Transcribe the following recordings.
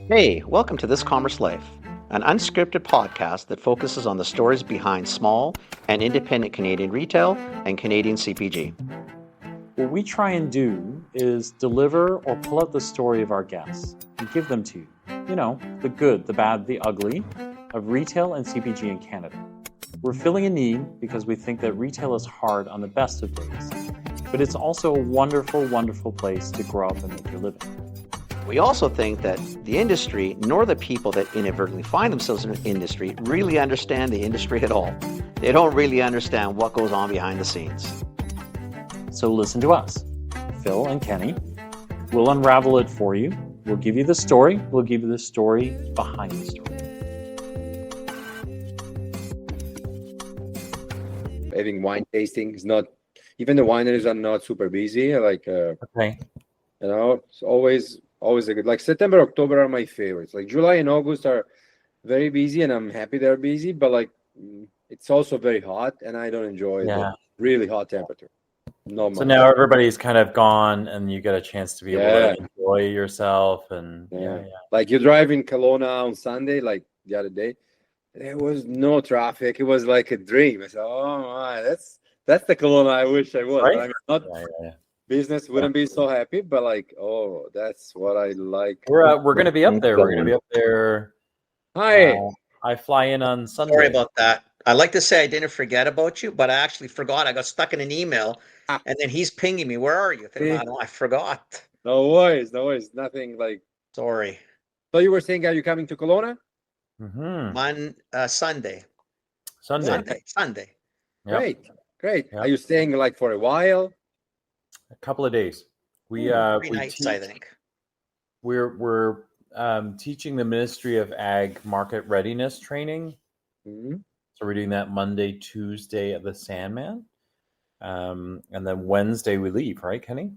Hey, welcome to This Commerce Life, an unscripted podcast that focuses on the stories behind small and independent Canadian retail and Canadian CPG. What we try and do is deliver or pull out the story of our guests and give them to you. You know, the good, the bad, the ugly of retail and CPG in Canada. We're filling a need because we think that retail is hard on the best of days, but it's also a wonderful, wonderful place to grow up and make your living. We also think that the industry, nor the people that inadvertently find themselves in the industry, really understand the industry at all. They don't really understand what goes on behind the scenes. So listen to us, Phil and Kenny. We'll unravel it for you. We'll give you the story. We'll give you the story behind the story. Having wine tasting is not, even the wineries are not super busy. Okay. It's always a good, like September, October are my favorites. Like July and August are very busy, and I'm happy they're busy, but it's also very hot, and I don't enjoy the really hot temperature. No. So now everybody's kind of gone, and you get a chance to be able to enjoy yourself. And like you drive in Kelowna on Sunday, like the other day, there was no traffic. It was like a dream. I said, "Oh my, that's the Kelowna I wish I was." Right? I mean, not business wouldn't be so happy, but that's what I like. We're going to be up there. We're going to be up there. Hi. I fly in on Sunday. Sorry about that. I like to say I didn't forget about you, but I actually forgot. I got stuck in an email, and then he's pinging me. Where are you? I forgot. No worries. Nothing like. Sorry. So you were saying, are you coming to Kelowna? Mm-hmm. Sunday. Yep. Great. Yep. Are you staying like for a while? A couple of days. We 3 nights, I think. We're teaching the Ministry of Ag market readiness training. Mm-hmm. So we're doing that Monday, Tuesday at the Sandman, and then Wednesday we leave. Right, Kenny?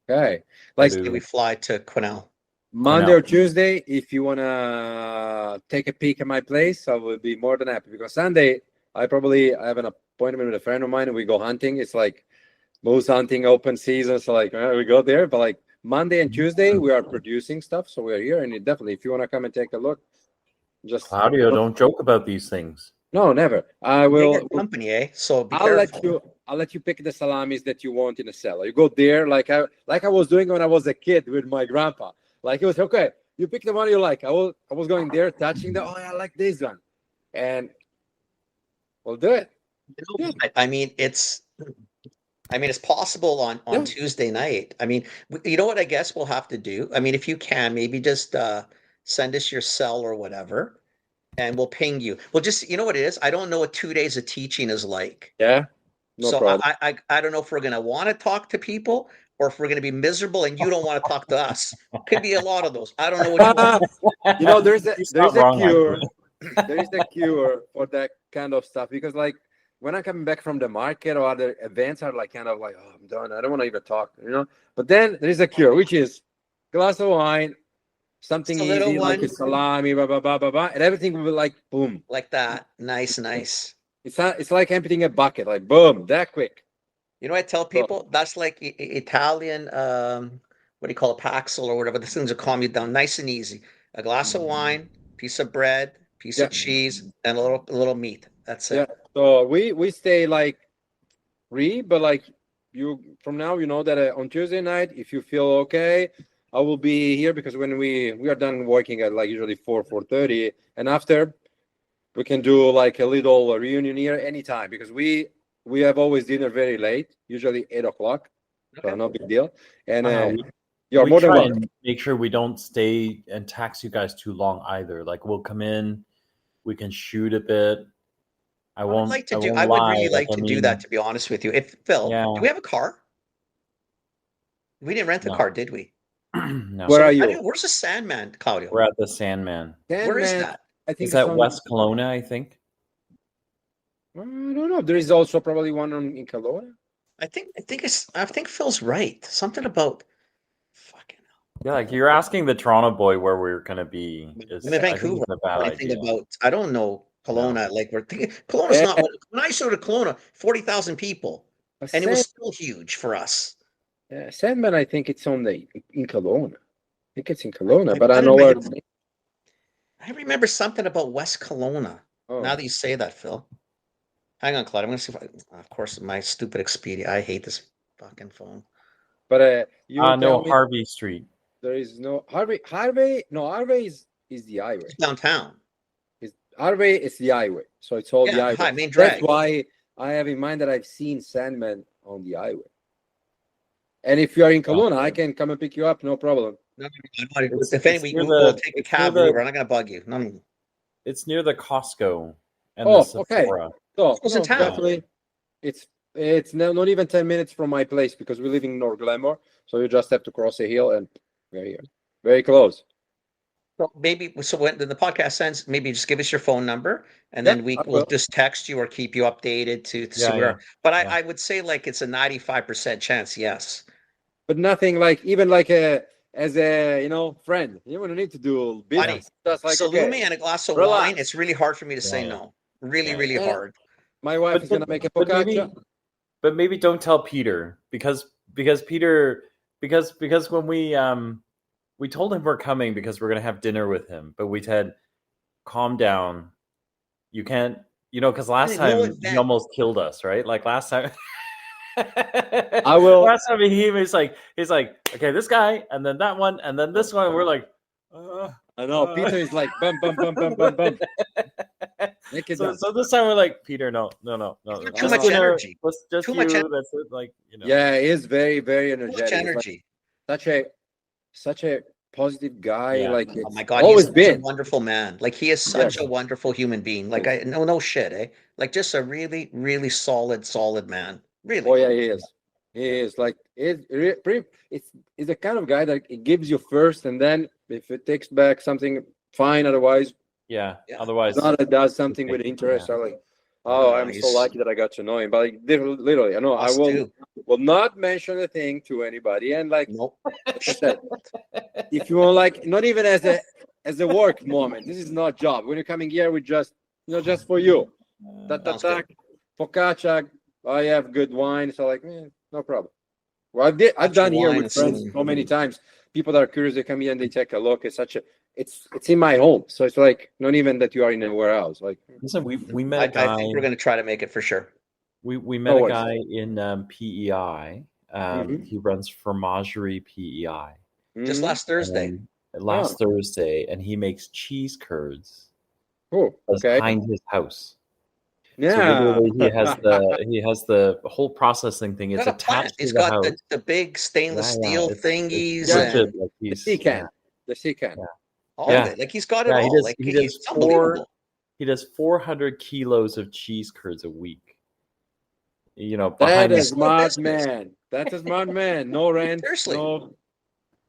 Okay. Wednesday we fly to Quesnel. Monday or Tuesday, if you wanna take a peek at my place, I will be more than happy. Because Sunday, I have an appointment with a friend of mine, and we go hunting. It's like moose hunting, open season, so we go there. But Monday and Tuesday, we are producing stuff, so we're here. And definitely, if you wanna come and take a look, just Claudio, don't joke about these things. No, never. I will. Company, eh? So be I'll careful. I'll let you pick the salamis that you want in the cellar. You go there, like I was doing when I was a kid with my grandpa. It was okay. You pick the one you like. I was going there, touching I like this one, and we'll do it. I mean, it's possible on Tuesday night. I mean, you know what I guess we'll have to do? I mean, if you can, maybe just send us your cell or whatever, and we'll ping you. Well, just, you know what it is? I don't know what 2 days of teaching is like. Yeah. No problem. I don't know if we're going to want to talk to people or if we're going to be miserable and you don't want to talk to us. Could be a lot of those. I don't know what you want. There's a cure. There is a cure for that kind of stuff, because when I'm coming back from the market or other events are oh, I'm done. I don't want to even talk, But then there is a cure, which is glass of wine, something easy, like a salami, blah, blah, blah, blah, blah, and everything will be boom. Like that. Nice. It's like emptying a bucket, boom, that quick. You know what I tell people? That's like Italian, what do you call it, Paxil or whatever. The things that calm you down, nice and easy. A glass of wine, piece of bread, piece of cheese, and a little meat. That's it. Yeah. So we stay free, but you from now, that on Tuesday night, if you feel okay, I will be here, because when we are done working at usually 4:30, and after we can do a little reunion here anytime, because we have always dinner very late, usually 8:00. Okay. So no big deal. And you're more than welcome. Make sure we don't stay and tax you guys too long either. We'll come in, we can shoot a bit. I would really like to do that, to be honest with you. Phil, do we have a car? We didn't rent a car, did we? No. Where are you? Where's the Sandman, Claudio? We're at the Sandman. Where is that? I think it's at West Kelowna, I think. I don't know. There is also probably one in Kelowna. I think Phil's right. Something about fucking hell. Yeah, you're asking the Toronto boy where we're gonna be. I'm in Vancouver. I don't know Kelowna. No. We're thinking Kelowna's not. When I showed to Kelowna, 40,000 people, and it was still huge for us. Sandman, I think it's in Kelowna. I think it's in Kelowna, but I know where. I remember something about West Kelowna. Oh, Now that you say that, Phil. Hang on, Claude. I'm gonna see if I, of course, my stupid Expedia. I hate this fucking phone. but you tell No, me Harvey Street. there is no Harvey. Harvey, no, Harvey is the highway. It's downtown. Harvey is the highway, so it's all the Yeah, highway. hi, main That's drag. why I have in mind that I've seen Sandman on the highway. And if you are in Kelowna, I can come and pick you up, no problem. No, It's if any, near we'll the- take a it's near cab the- route. We're not gonna bug you. No. It's near the Costco and Oh, the okay. Sephora. So Close in no, town. definitely, it's not even 10 minutes from my place because we live in North Glenmore. So you just have to cross a hill and we're here, very close. So maybe so when the podcast ends, maybe just give us your phone number and Yeah, then I we'll will. just text you or keep you updated to see Yeah, where. yeah, But yeah. I would say like it's a 95% chance, yes. But nothing like even like a as a friend. You don't need to do Buddy, business. Just like salute okay, me and a glass of relax. wine. It's really hard for me to say Yeah. no. Really, Yeah. really And hard. my wife is gonna make a focaccia. But maybe don't tell Peter because Peter because when we told him we're coming because we're gonna have dinner with him, but we said calm down. You can't, because last No time he event. almost killed us, right? Like last time. I will. Last time he was like, he's like, okay, this guy, and then that one, and then this one. And we're like, I know Peter is like bum bum bum bum bum bum. Make it done. so this time we're like, Peter, no. Too much energy. Let's just Too you. much That's it. Like, Yeah, he is very very Too energetic. much He's like energy. such a positive guy. Yeah. Like Oh it's my God, always he's such a been. wonderful man. Like he is such a wonderful human being. Like no shit, eh? Like just a really, really solid man. Really. Oh yeah, he is. He is like it's the kind of guy that it gives you first, and then if it takes back something, fine. Otherwise, Yeah. Yeah. Otherwise, not that does something with interest. Yeah. I'm like, oh, No, I'm so he's- lucky that I got to know him. But like, literally, I know I Us too. will not mention a thing to anybody. And like Nope. I said, if you want, like, not even as a work moment. This is not job. When you're coming here, we just just for you. Sounds good. Focaccia. I have good wine, so like, no problem. Well, I've Focaccia done here wine with is friends so- so many times. People that are curious, they come here and they take a look. It's in my home, so it's like not even that you are in a warehouse. Like, listen, we met I a guy. think we're going to try to make it for sure. We met No a worries. guy in PEI. He runs Fromagerie PEI. Just mhm. last Thursday. And last Thursday, and he makes cheese curds Oh, okay, behind his house. So yeah. literally, he has the whole processing thing. It's Got a plant. attached to He's the got house. the big stainless steel It's thingies legit. and Like The sea can, the sea can. all Yeah. of it. Like he's got it Yeah, all. Like he he's does unbelievable. he does 400 kilos of cheese curds a week. That Behind is his smart business. man. That's a smart man. No rent. Seriously. No.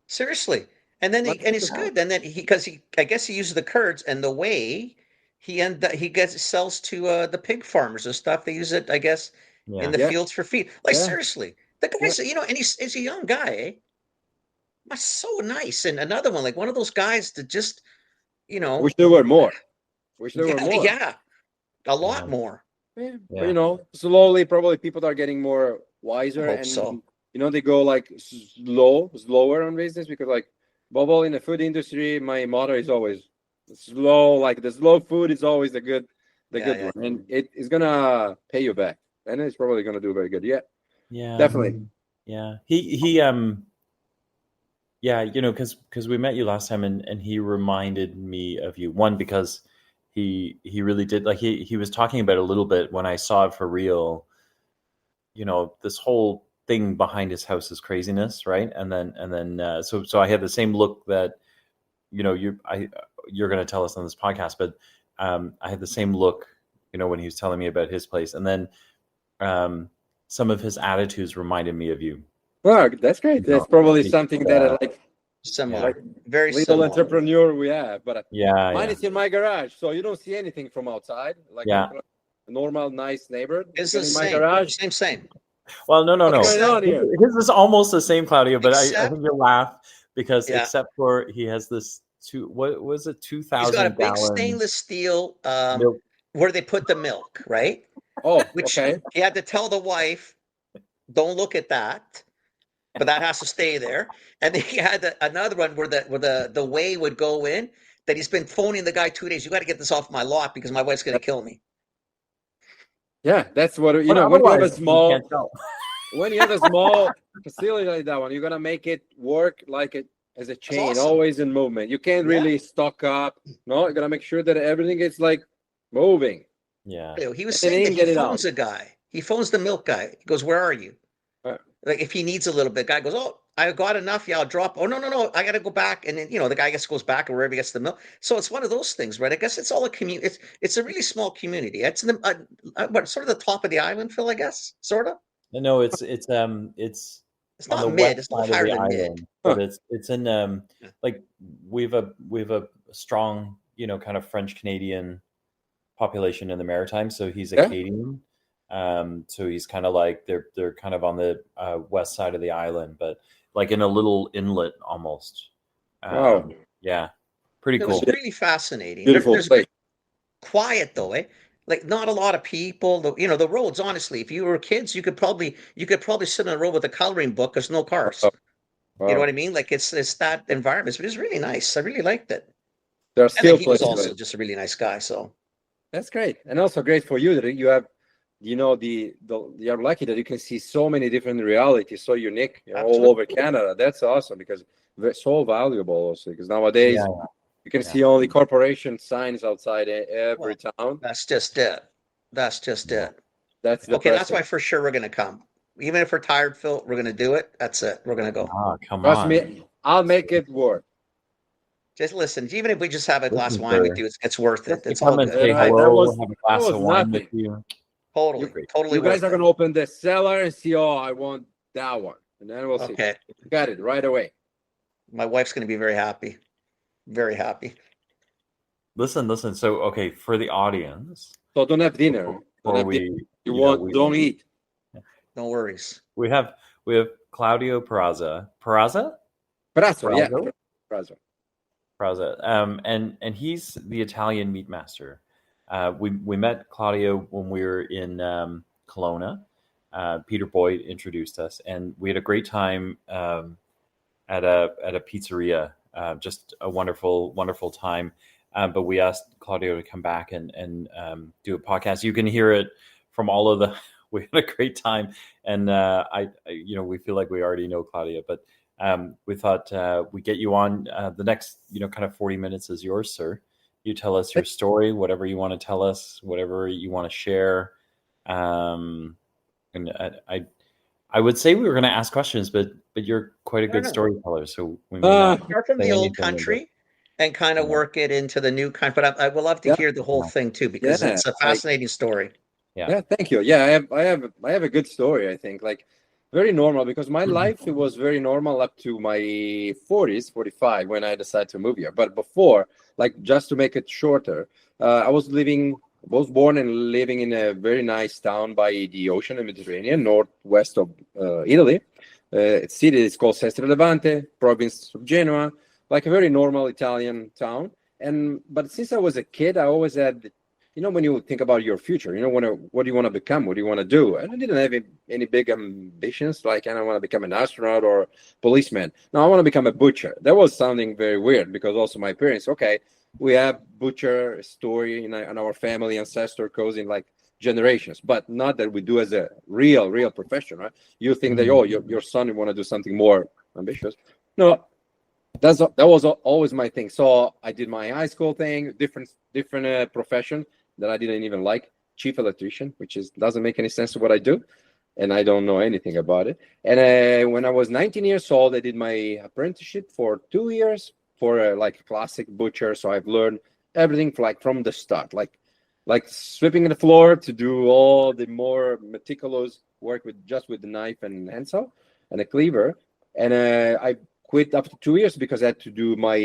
Seriously. And then What and it's the good. And then because I guess he uses the curds and the whey he sells to the pig farmers and stuff. They use it, I guess, in the Yeah. fields for feed. Like Yeah. seriously. The guy's and he's a young guy, eh? That's so nice. And another one, like one of those guys that just, Wish there were more. Wish there were more. yeah, a lot Yeah. more. Yeah. Yeah. But slowly, probably people are getting more wiser, Hope and so. they go like slower on business because like Bubble in the food industry, my motto is always slow. Like the slow food is always the good Yeah. one, and it is gonna pay you back, and it's probably gonna do very good. Yeah, Yeah, definitely. yeah. Yeah, because we met you last time, and he reminded me of you. One, because he really did, like he was talking about it a little bit when I saw it for real. This whole thing behind his house is craziness, right? And then so I had the same look that you're going to tell us on this podcast, but I had the same look when he was telling me about his place, and then some of his attitudes reminded me of you. Wow, that's great. That's probably something that I like. Similar. Like Very little similar. entrepreneur we have, but Yeah, mine yeah. is in my garage, so you don't see anything from outside. Like Yeah. a normal, nice neighborhood. It's Get the in my same. garage. Same. Well, no. What's going on here? His is almost the same, Claudio, but I Except- think you'll laugh because Yeah. except for he has this what was it, He's got a 2,000 big gallon stainless steel milk. where they put the milk, right? Oh, Which okay. he had to tell the wife, don't look at that. But that has to stay there. And then he had another one where the whey would go in. that he's been phoning the guy 2 days. You got to get this off my lot because my wife's going to kill me. Yeah, that's what you But know. When you have a otherwise, you small, can't tell. when you have a small facility like that one, you're gonna make it work like it as a chain, awesome. always in movement. You can't Yeah. really stock up. No, you gotta make sure that everything is like moving. Yeah. He was And saying then that get he it phones out. a guy. He phones the milk guy. He goes, "Where are you?" Right. Like if he needs a little bit, guy goes, "Oh, I got enough. Yeah, I'll drop." "Oh, no, I got to go back." And then the guy gets goes back or wherever he gets the milk. So it's one of those things, right? I guess it's all a community. It's a really small community. It's in the what sort of the top of the island, Phil? I guess sort of. No, it's It's on the not mid. west It's a little side of higher the than mid. island, but Huh. it's in like we've a strong kind of French Canadian population in the Maritime. So he's Yeah. Acadian. So he's kind of like they're kind of on the west side of the island, but like in a little inlet almost. Wow. Yeah, pretty It cool. was really fascinating. Beautiful There's place. quiet though, eh? Like not a lot of people. The roads. Honestly, if you were kids, you could probably sit on a road with a coloring book. There's no cars. Wow. You know what I mean? Like it's that environment. It was really nice. I really liked it. There are And then still he was places. also just a really nice guy. So That's great, and also great for you that you have, you're lucky that you can see so many different realities, so unique, all Absolutely. over Canada. That's awesome because they're so valuable also. Because nowadays Yeah. you can see only corporation signs outside every town. that's just it. That's just it. That's Okay, that's depressing. why for sure we're gonna come. Even if we're tired, Phil, we're gonna do it. That's it. We're gonna go. Ah, come Trust on. me, I'll make it work. Just listen. Even if we just have a glass of Listen, wine, we sir. do. It's worth it. Just It's to all come and good. say That hello, was- have a glass that of was wine nothing. with you. Totally, Great. totally You guys worth are it. gonna open the cellar and see. Oh, I want that one, and then we'll see. Okay, Got it right away. my wife's gonna be very happy. Very happy. Listen. So, okay, for the audience, So don't have dinner. Don't before have we, dinner. you know, Don't eat. No worries. we have Claudio Perazzo. Perazzo, yeah. Perazzo. Perazzo. And he's the Italian meat master. We met Claudio when we were in Kelowna. Peter Boyd introduced us, and we had a great time at a pizzeria. Just a wonderful time. But we asked Claudio to come back and do a podcast. You can hear it from all of the. We had a great time, and we feel like we already know Claudio, but we thought we get you on. The next kind of 40 minutes is yours, sir. You tell us your story, whatever you want to tell us, whatever you want to share. And I would say we were going to ask questions, but you're quite a good storyteller, so we may not Start from say the old anything, country and kind of Yeah. work it into the new country. But I would love to Yeah. hear the whole thing too, because Yeah, it's a fascinating story. Yeah, thank you. Yeah, I have a good story, I think. Like very normal, because my life, it was very normal up to my 40s, 45, when I decided to move here. But before, like just to make it shorter, I was born and living in a very nice town by the ocean and Mediterranean, northwest of Italy. City is called Sestri Levante, province of Genoa, like a very normal Italian town. But since I was a kid, I always had, when you think about your future, what do you want to become? What do you want to do? And I didn't have any big ambitions, like I don't want to become an astronaut or policeman. No, I want to become a butcher. That was sounding very weird, because also my parents, okay, we have butcher story in our family, ancestor goes in like generations, but not that we do as a real profession, right? You think that, your son, you want to do something more ambitious. No, that was always my thing. So I did my high school thing, different profession that I didn't even like, chief electrician, which doesn't make any sense to what I do, and I don't know anything about it. And when I was 19 years old, I did my apprenticeship for 2 years for like a classic butcher. So I've learned everything from the start, like sweeping the floor to do all the more meticulous work with the knife and handsaw and a cleaver. And I quit after 2 years because I had to do my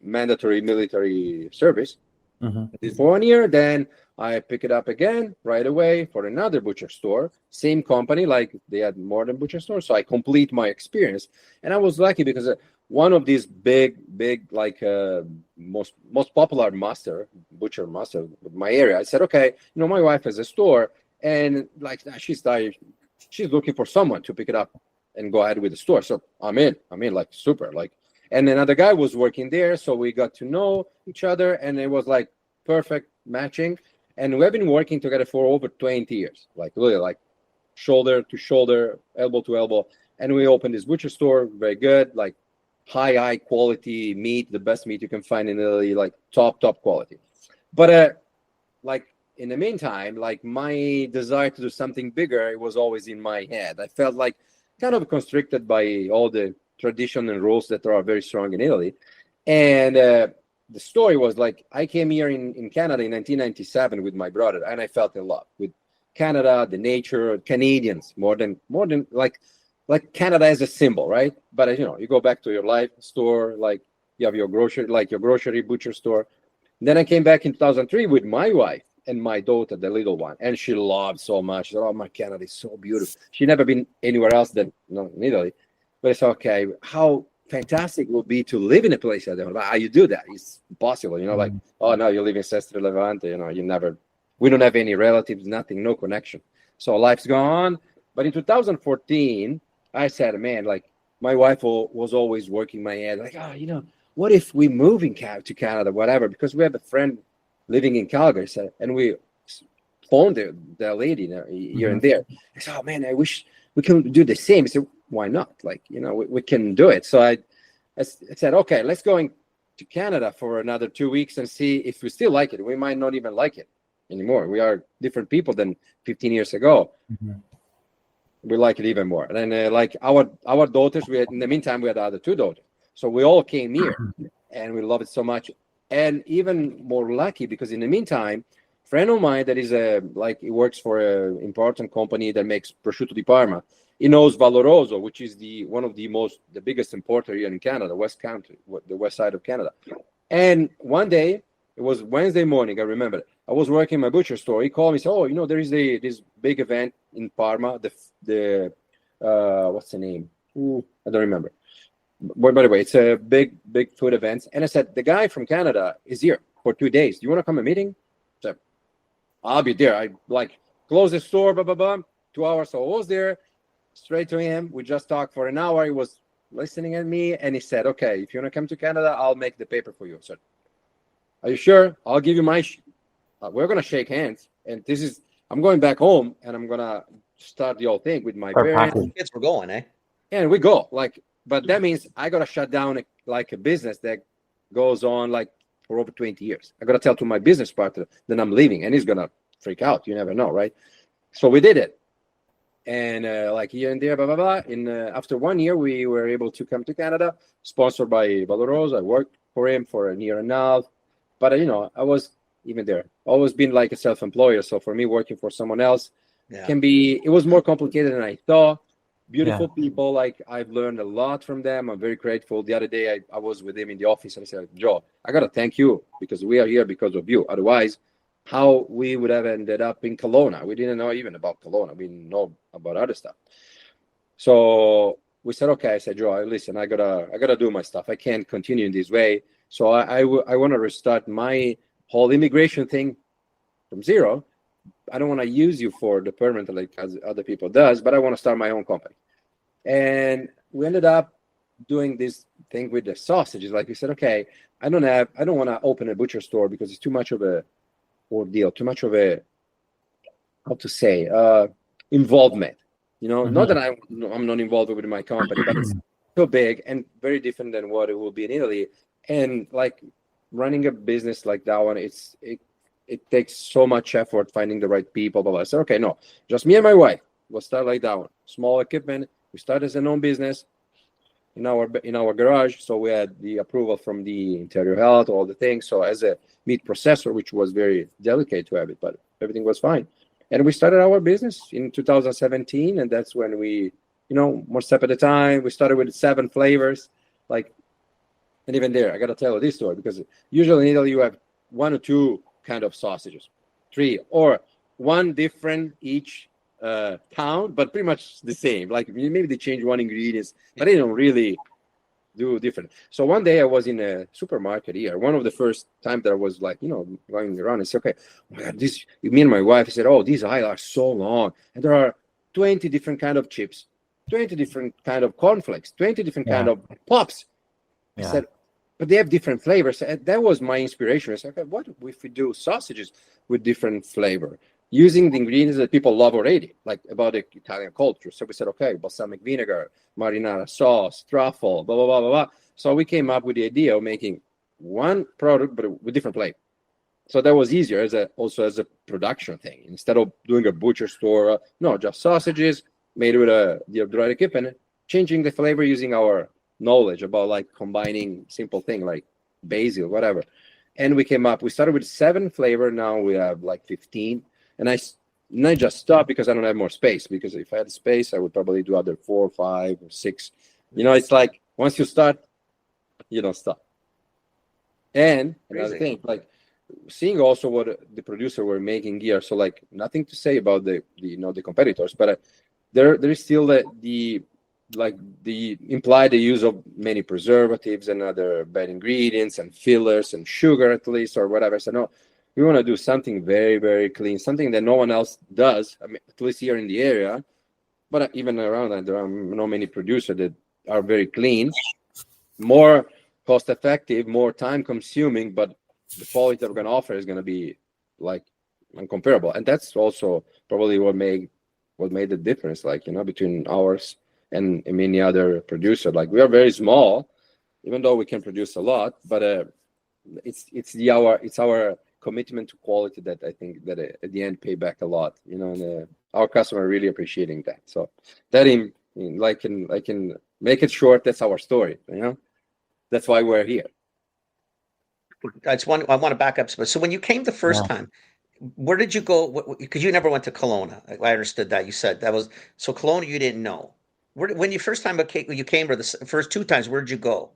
mandatory military service. I did for 1 year, then I pick it up again right away for another butcher store, same company, like they had more than butcher stores. So I complete my experience, and I was lucky because one of these big like most popular butcher master in my area, I said, okay, my wife has a store, and like she's looking for someone to pick it up and go ahead with the store. So I'm in like super, like. and another guy was working there, so we got to know each other, and it was like perfect matching. And we've been working together for over 20 years, like really, like shoulder to shoulder, elbow to elbow. And we opened this butcher store, very good, like high quality meat, the best meat you can find in Italy, like top quality. But like in the meantime, like my desire to do something bigger, it was always in my head. I felt like kind of constricted by all the tradition and rules that are very strong in Italy. And the story was like, I came here in Canada in 1997 with my brother, and I felt in love with Canada, the nature, Canadians, more than like Canada as a symbol, right? But you go back to your life store, like you have your grocery butcher store. Then I came back in 2003 with my wife and my daughter, the little one, and she loved so much. She said, "Oh, my Canada is so beautiful." She'd never been anywhere else than in Italy. But it's okay. How fantastic it would be to live in a place like that. How you do that? It's impossible, like, oh no, you live in Sestri Levante, we don't have any relatives, nothing, no connection. So life's gone. But in 2014, I said, man, like my wife was always working my head, like, what if we move to Canada, whatever, because we have a friend living in Calgary, and we phoned the lady here and there. I said, oh man, I wish we can do the same. I said, why not? Like, we can do it. So I said, okay, let's go to Canada for another 2 weeks and see if we still like it. We might not even like it anymore. We are different people than 15 years ago. We like it even more. And then like our daughters, in the meantime, we had the other 2 daughters. So we all came here and we love it so much. And even more lucky because in the meantime, a friend of mine that is he works for an important company that makes prosciutto di Parma. He knows Valoroso, which is one of the biggest importer here in Canada, the west side of Canada. And one day, it was Wednesday morning, I remember. I was working in my butcher store. He called me and said, oh, there is this big event in Parma. The what's the name? I don't remember. But by the way, it's a big food event. And I said, the guy from Canada is here for 2 days. Do you want to come to a meeting? I said, I'll be there. I close the store, blah, blah, blah. 2 hours. So I was there, straight to him. We just talked for an hour. He was listening at me. And he said, okay, if you want to come to Canada, I'll make the paper for you. I said, are you sure? I'll give you my we're going to shake hands. And I'm going back home and I'm going to start the whole thing with my parents. Kids were going, eh? And we go but that means I got to shut down a business that goes on for over 20 years. I got to tell to my business partner that I'm leaving and he's going to freak out. You never know, right? So we did it. And here and there, blah, blah, blah. And after 1 year, we were able to come to Canada, sponsored by Valoroso. I worked for him for a year and a half. But, I was even there. Always been like a self-employer. So for me, working for someone else it was more complicated than I thought. Beautiful people. I've learned a lot from them. I'm very grateful. The other day, I was with him in the office and I said, Joe, I got to thank you because we are here because of you. Otherwise, how we would have ended up in Kelowna. We didn't know even about Kelowna. We didn't know about other stuff. So we said, okay. I said, Joe, listen, I gotta do my stuff. I can't continue in this way. So I want to restart my whole immigration thing from zero. I don't want to use you for the permanent like as other people does, but I want to start my own company. And we ended up doing this thing with the sausages. Like we said, okay, I don't want to open a butcher store because it's too much of a ordeal, too much of a, how to say, involvement. Not that I'm not involved with my company, but it's so big and very different than what it will be in Italy. And running a business like that one, it takes so much effort finding the right people. But I said, okay, no, just me and my wife. We'll start like that one. Small equipment. We start as an own business in our garage. So we had the approval from the interior health, all the things. So as a meat processor, which was very delicate to have it, but everything was fine. And we started our business in 2017. And that's when we, one step at a time, we started with 7 flavors. And even there, I got to tell you this story because usually in Italy, you have 1 or 2 kind of sausages, 3 or 1 different each pound, but pretty much the same. Maybe they change 1 ingredient, but they don't really do different. So one day I was in a supermarket here. One of the first times that I was going around and said, okay, oh my God, me and my wife said, oh, these aisles are so long. And there are 20 different kind of chips, 20 different kind of cornflakes, 20 different kind of pops. I said, but they have different flavors. And that was my inspiration. I said, okay, what if we do sausages with different flavor? Using the ingredients that people love already, like about the Italian culture. So we said, okay, balsamic vinegar, marinara sauce, truffle, blah, blah, blah, blah, blah. So we came up with the idea of making one product, but with different flavor. So that was easier also as a production thing. Instead of doing a butcher store, no, just sausages made with the right equipment, changing the flavor using our knowledge about like combining simple thing like basil, whatever. And we started with 7 flavor. Now we have like 15. And I just stopped because I don't have more space. Because if I had space, I would probably do other 4, 5, or 6. It's like once you start, you don't stop. And another thing, like seeing also what the producer were making here. So like nothing to say about the competitors, but there is still the implied the use of many preservatives and other bad ingredients and fillers and sugar at least or whatever. So no. We want to do something very, very clean, something that no one else does, I mean, at least here in the area. But even around that, there are not many producers that are very clean, more cost-effective, more time-consuming, but the quality that we're going to offer is going to be like incomparable. And that's also probably what made the difference, like between ours and many other producers. Like we are very small, even though we can produce a lot, but it's our commitment to quality that I think that at the end pay back a lot, and our customer really appreciating that. So that I can make it short. That's our story, that's why we're here. I want to back up. So when you came the first time, where did you go? Because you never went to Kelowna. I understood that. You said that was, so Kelowna you didn't know. When you first time you came, or the first 2 times, where did you go?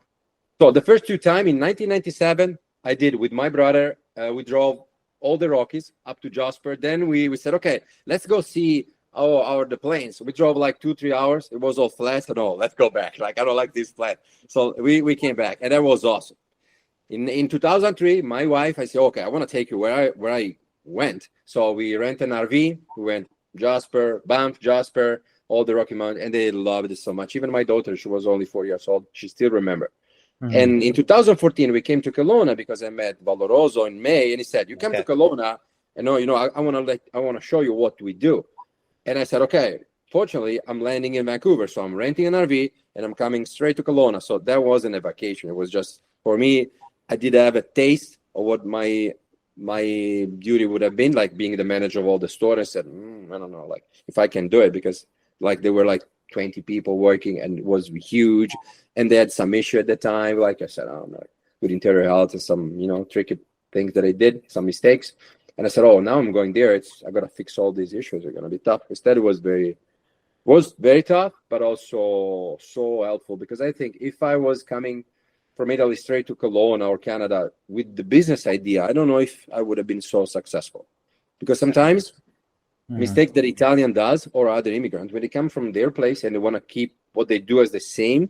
So the first 2 times in 1997, I did with my brother. We drove all the Rockies up to Jasper. Then we said, okay, let's go see the plains. We drove like 2-3 hours. It was all flat. So no, let's go back. Like I don't like this flat. So we came back, and that was awesome. In 2003, my wife, I said, okay, I want to take you where I went. So we rented an RV. We went Jasper, Banff, Jasper, all the Rocky Mountains, and they loved it so much. Even my daughter, she was only 4 years old. She still remembered. Mm-hmm. And in 2014, we came to Kelowna because I met Valoroso in May, and he said, "You come to Kelowna, and I want to show you what we do." And I said, "Okay." Fortunately, I'm landing in Vancouver, so I'm renting an RV and I'm coming straight to Kelowna. So that wasn't a vacation. It was just for me. I did have a taste of what my duty would have been, like being the manager of all the stores. I said, I don't know, like if I can do it, because like there were like 20 people working and it was huge, and they had some issue at the time. Like I said, I don't know, with interior health and some tricky things that I did, some mistakes. And I said, oh, now I'm going there. I got to fix all these issues. They're going to be tough. Instead, it was very tough, but also so helpful, because I think if I was coming from Italy straight to Kelowna or Canada with the business idea, I don't know if I would have been so successful. Because sometimes mistake that Italian does, or other immigrants, when they come from their place and they want to keep what they do as the same,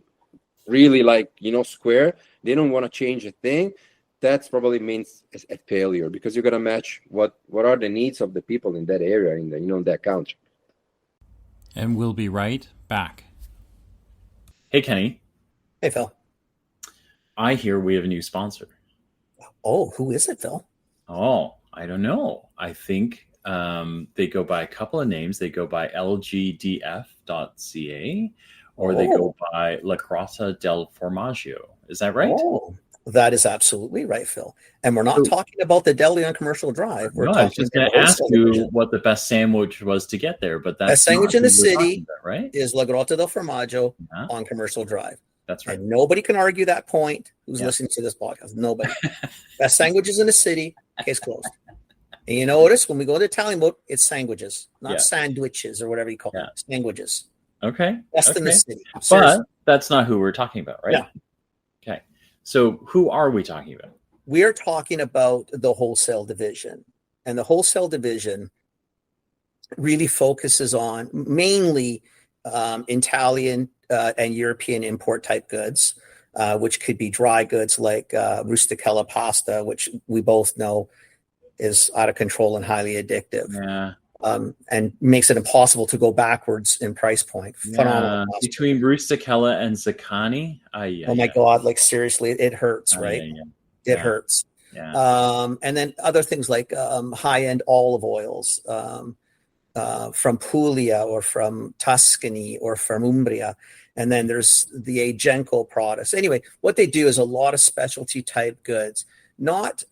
really like, square, they don't want to change a thing. That's probably means a failure, because you're going to match what are the needs of the people in that area, in that country. And we'll be right back. Hey, Kenny. Hey, Phil. I hear we have a new sponsor. Oh, who is it, Phil? Oh, I don't know. I think they go by a couple of names. They go by lgdf.ca, or they go by La Crosta del Formaggio. Is that right? Oh, that is absolutely right, Phil. And we're not talking about the deli on Commercial Drive. We're talking I was just going to ask you what the best sandwich was to get there, but that's best sandwich in the city, about, right? Is La Grotta del Formaggio on Commercial Drive. That's right. And nobody can argue that point who's listening to this podcast. Nobody. Best sandwiches in the city, case closed. And you notice when we go to Italian mode, it's sandwiches, not sandwiches or whatever you call it. Sandwiches. Okay. Best in the city. But that's not who we're talking about, right? Yeah. Okay. So who are we talking about? We are talking about the wholesale division. And the wholesale division really focuses on mainly Italian and European import type goods, which could be dry goods like rusticella pasta, which we both know is out of control and highly addictive. Yeah. and makes it impossible to go backwards in price point. Phenomenal. Between Rusticella and Zaccani, Oh my God, like seriously, it hurts, right? It hurts. Yeah. And then other things like high-end olive oils from Puglia or from Tuscany or from Umbria. And then there's the Agenco products. Anyway, what they do is a lot of specialty type goods, not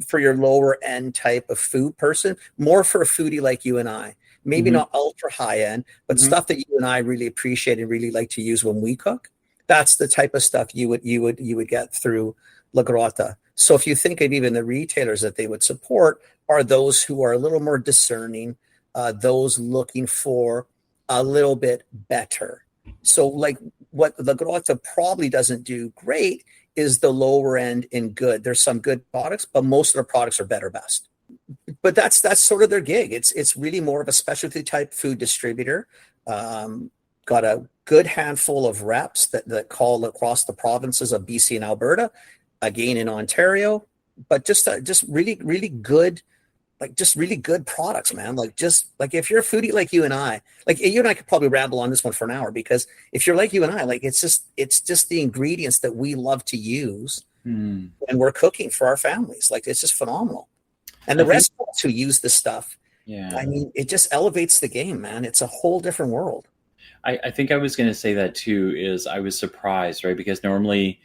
for your lower end type of food person, more for a foodie like you and I. Maybe not ultra high end, but stuff that you and I really appreciate and really like to use when we cook. That's the type of stuff you would get through La Grotta. So if you think of even the retailers that they would support are those who are a little more discerning, those looking for a little bit better. So like what La Grotta probably doesn't do great is the lower end in good. There's some good products, but most of the products are better best. But that's sort of their gig. It's really more of a specialty type food distributor. Got a good handful of reps that call across the provinces of BC and Alberta, again in Ontario, but just really, really good, like just really good products, man. Like just like if you're a foodie like you and I, like you and I could probably ramble on this one for an hour, because if you're like you and I, like it's just the ingredients that we love to use when we're cooking for our families. Like it's just phenomenal. And the restaurants who use this stuff, I mean, it just elevates the game, man. It's a whole different world. I think I was going to say that too, is I was surprised, right? Because normally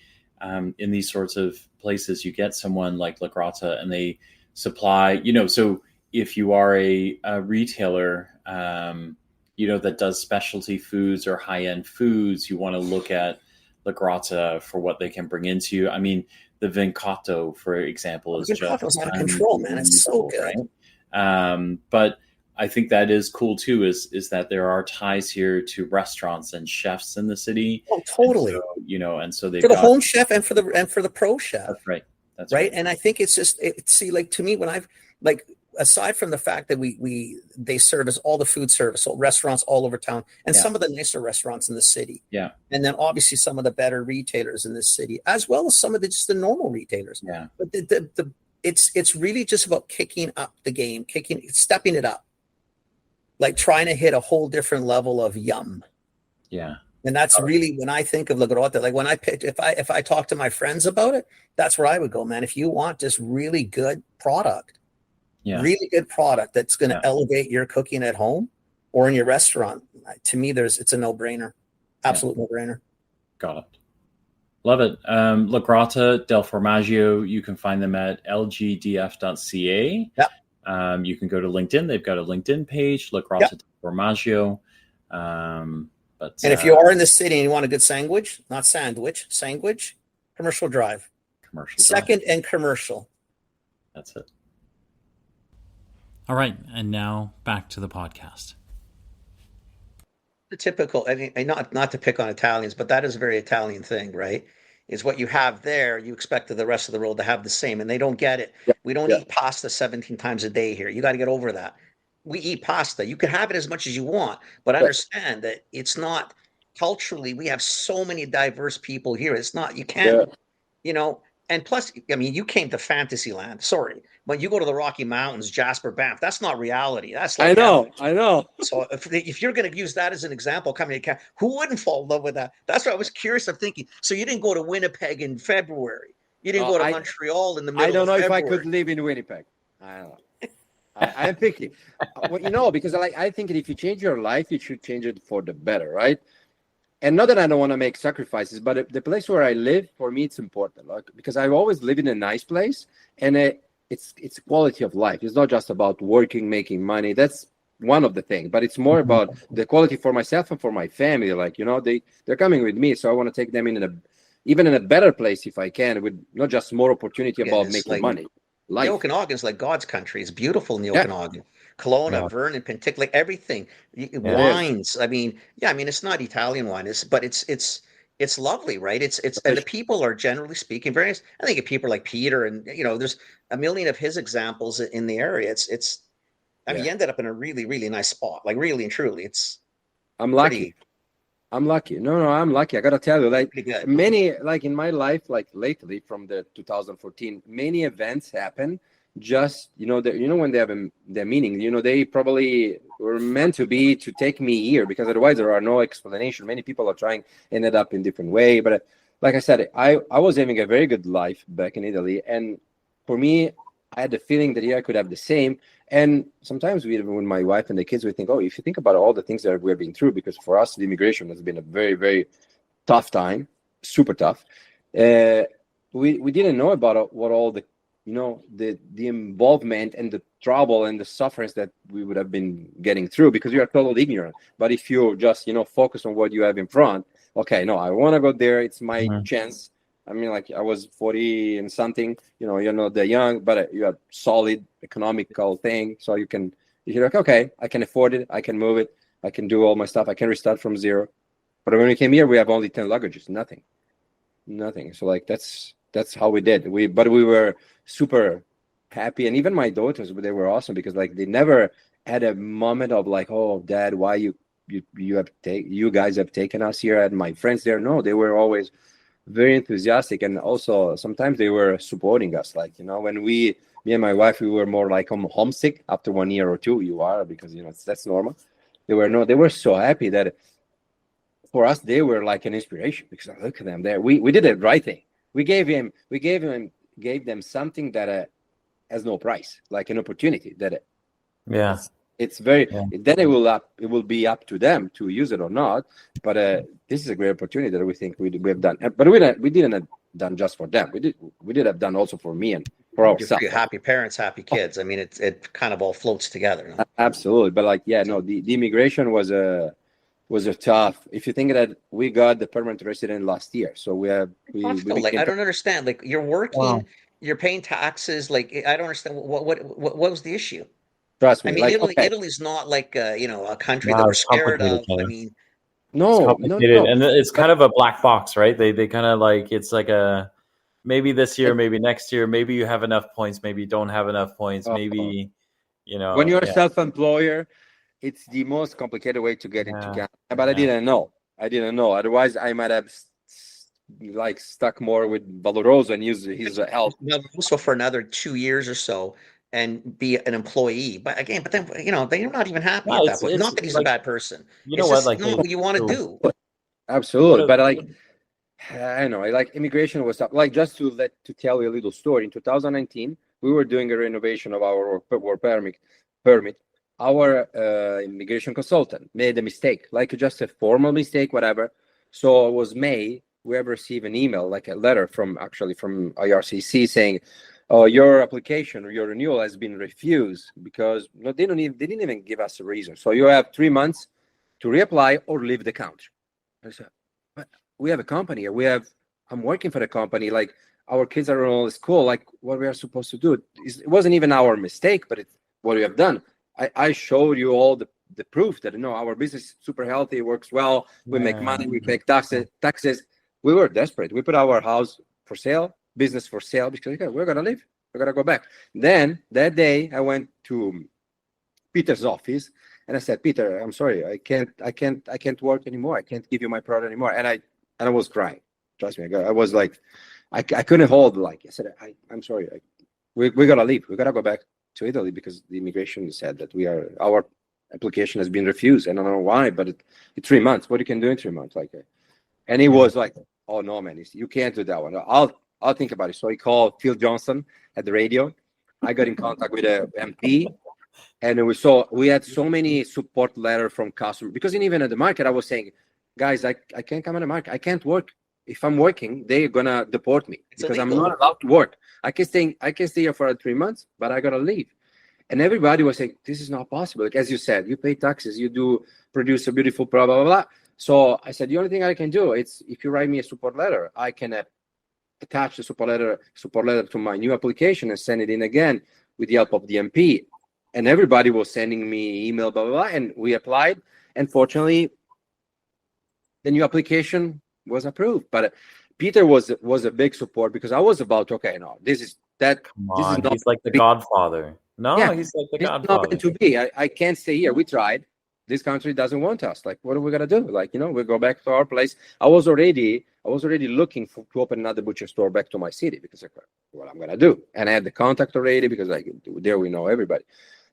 in these sorts of places, you get someone like La Grotta and they supply, so if you are a retailer, that does specialty foods or high-end foods, you want to look at La Grotta for what they can bring into you. I mean, the Vincato, for example, is just out of control, man. It's so good. Right? But I think that is cool too, is that there are ties here to restaurants and chefs in the city. Oh, totally. And so they for the home chef and for the pro chef. That's right. That's right. And I think it's just like to me, when I've like, aside from the fact that they service all the food service, so restaurants all over town, and some of the nicer restaurants in the city. Yeah. And then obviously some of the better retailers in this city, as well as some of the normal retailers. Yeah. But it's really just about kicking up the game, stepping it up, like trying to hit a whole different level of yum. Yeah. And that's really when I think of La Grotta, like when I picked, if I talk to my friends about it, that's where I would go, man. If you want just really good product, really good product that's going to elevate your cooking at home or in your restaurant, to me, it's a no-brainer, absolute no-brainer. Got it. Love it. La Grotta del Formaggio, you can find them at lgdf.ca. Yeah. You can go to LinkedIn. They've got a LinkedIn page, La Grotta del Formaggio. And if you are in the city and you want a good sandwich, Commercial Drive. Second and Commercial. That's it. All right. And now back to the podcast. The typical, I mean, not to pick on Italians, but that is a very Italian thing, right? Is what you have there, you expect the rest of the world to have the same, and they don't get it. Yeah. We don't eat pasta 17 times a day here. You got to get over that. We eat pasta. You can have it as much as you want, but understand that it's not culturally. We have so many diverse people here. It's not, you can't, and plus, I mean, you came to Fantasyland. Sorry. When you go to the Rocky Mountains, Jasper, Banff, that's not reality. That's like I know. So if you're going to use that as an example, coming to who wouldn't fall in love with that? That's what I was curious of thinking. So you didn't go to Winnipeg in February. You didn't go to Montreal in the middle of February. I don't know if I could live in Winnipeg. I don't know. I'm picky. Because I think that if you change your life, you should change it for the better, right? And not that I don't want to make sacrifices, but the place where I live, for me, it's important. Because I've always lived in a nice place, and it's quality of life. It's not just about working, making money. That's one of the things, but it's more about the quality for myself and for my family. They're coming with me, so I want to take them even in a better place if I can, with not just more opportunity about making money. The Okanagan's like God's country. It's beautiful in the Okanagan. Kelowna, Vernon, Penticton, like everything. Wines. I mean, it's not Italian wine, but it's lovely, right? It's and the people are generally speaking very nice. I think of people like Peter, and there's a million of his examples in the area. I mean, you ended up in a really, really nice spot. Like really and truly, I'm lucky. I'm lucky. No, I'm lucky. I gotta tell you, many, in my life, lately from the 2014, many events happen just when they have their meaning, they probably were meant to be to take me here, because otherwise there are no explanation. Many people are trying, ended up in different way, but like I said, I was having a very good life back in Italy, and for me, I had the feeling that here I could have the same. And sometimes with my wife and the kids, we think, oh, if you think about all the things that we're being through, because for us the immigration has been a very, very tough time, super tough. We didn't know about what all the the involvement and the trouble and the sufferings that we would have been getting through, because we are totally ignorant. But if you just focus on what you have in front, okay, no, I want to go there, it's my chance. I mean, like, I was 40 and something, you're not that young, but you have solid economical thing, so you're like, okay, I can afford it, I can move it, I can do all my stuff, I can restart from zero. But when we came here, we have only 10 luggages, nothing. So like that's how we did. We were super happy, and even my daughters, they were awesome, because like they never had a moment of like, oh, Dad, why you guys have taken us here and my friends there. No, they were always very enthusiastic, and also sometimes they were supporting us. Like, when me and my wife, we were more like homesick after 1 year or two. You are, because that's normal. They were so happy that for us they were like an inspiration, because look at them there. We did the right thing. We gave them something that has no price, like an opportunity that it's very. Then it will be up to them to use it or not. But this is a great opportunity that we think we have done. But we didn't have done just for them. We did have done also for me and for ourselves. Happy parents, happy kids. I mean, it kind of all floats together. No? Absolutely. But like, the immigration was a tough. If you think that we got the permanent resident last year, so I don't understand. Like, you're working, you're paying taxes. Like, I don't understand what was the issue. Trust me. I mean, Italy's not like a country that we're scared of. I mean, it's complicated, and it's kind of a black box, right? They kind of like, it's like a maybe this year, maybe next year, maybe you have enough points, maybe you don't have enough points, maybe when you're a self-employer, it's the most complicated way to get into Canada. But I didn't know. Otherwise, I might have like stuck more with Valoroso and use his help. Also for another 2 years or so, and be an employee. But then they're not even happy at that point. Not that he's like, a bad person. Not what you want to do. Absolutely. But like, I know, like, immigration was up. Like, just to tell you a little story. In 2019, we were doing a renovation of our work permit. Our immigration consultant made a mistake, like just a formal mistake, whatever. So it was May. We have received an email, like a letter from IRCC saying, "Oh, your application or your renewal has been refused because they didn't even give us a reason. So you have 3 months to reapply or leave the country." I said, "But we have a company here. I'm working for the company. Like, our kids are all in school. Like, what we are supposed to do? It wasn't even our mistake, but it's what we have done. I showed you all the proof that our business is super healthy, works well. We make money, we pay taxes. We were desperate. We put our house for sale, business for sale, because we're gonna leave. We're gonna go back." Then that day, I went to Peter's office and I said, "Peter, I'm sorry, I can't work anymore. I can't give you my product anymore." And I was crying. Trust me, I was like, I couldn't hold. Like, I said, I'm sorry. We gotta leave. We gotta go back to Italy because the immigration said that our application has been refused. And I don't know why, but it's 3 months. What you can do in 3 months? Like, and he was like, "Oh no, man, you can't do that one. I'll think about it." So he called Phil Johnson at the radio. I got in contact with a MP, and we had so many support letters from customers, because even at the market, I was saying, "Guys, I can't come on the market. I can't work. If I'm working, they're gonna deport me because I'm not allowed to work. I can stay here for 3 months, but I gotta leave." And everybody was saying, "This is not possible. Like, as you said, you pay taxes, you do produce a beautiful blah blah blah." So I said, the only thing I can do is, if you write me a support letter, I can attach the support letter to my new application and send it in again with the help of the MP. And everybody was sending me email, blah blah blah, and we applied. And fortunately, the new application was approved. But Peter was a big support, because I was about, okay, no, this is not. He's like the Godfather. No, yeah, he's like the Godfather. Not meant to be. I can't stay here. We tried. this country doesn't want us. Like, what are we gonna do? Like, we go back to our place. I was already looking to open another butcher store back to my city, because like, what I'm gonna do, and I had the contact already, because like there we know everybody.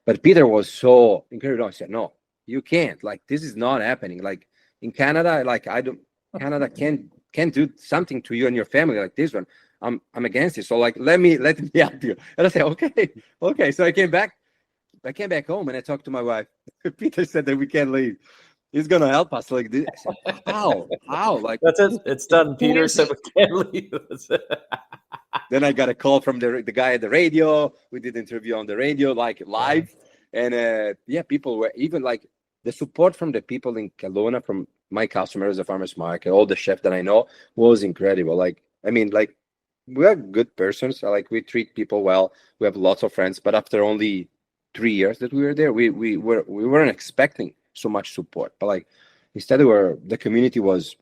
But Peter was so incredible. I said, no, you can't. Like, this is not happening. Like in Canada, like Canada can't do something to you and your family like this one. I'm against it. So like, let me help you. And I said, okay. So I came back home and I talked to my wife. Peter said that we can't leave. He's gonna help us like this. I said, how? Like, That's it. It's done. Peter said we can't leave. then I got a call from the guy at the radio. We did interview on the radio, like live. And people were even like, the support from the people in Kelowna, from my customers, the farmers market, all the chefs that I know, was incredible. Like, I mean, like, we are good persons. Like, we treat people well. We have lots of friends. But after only 3 years that we were there, we weren't expecting so much support. But like, instead, the community was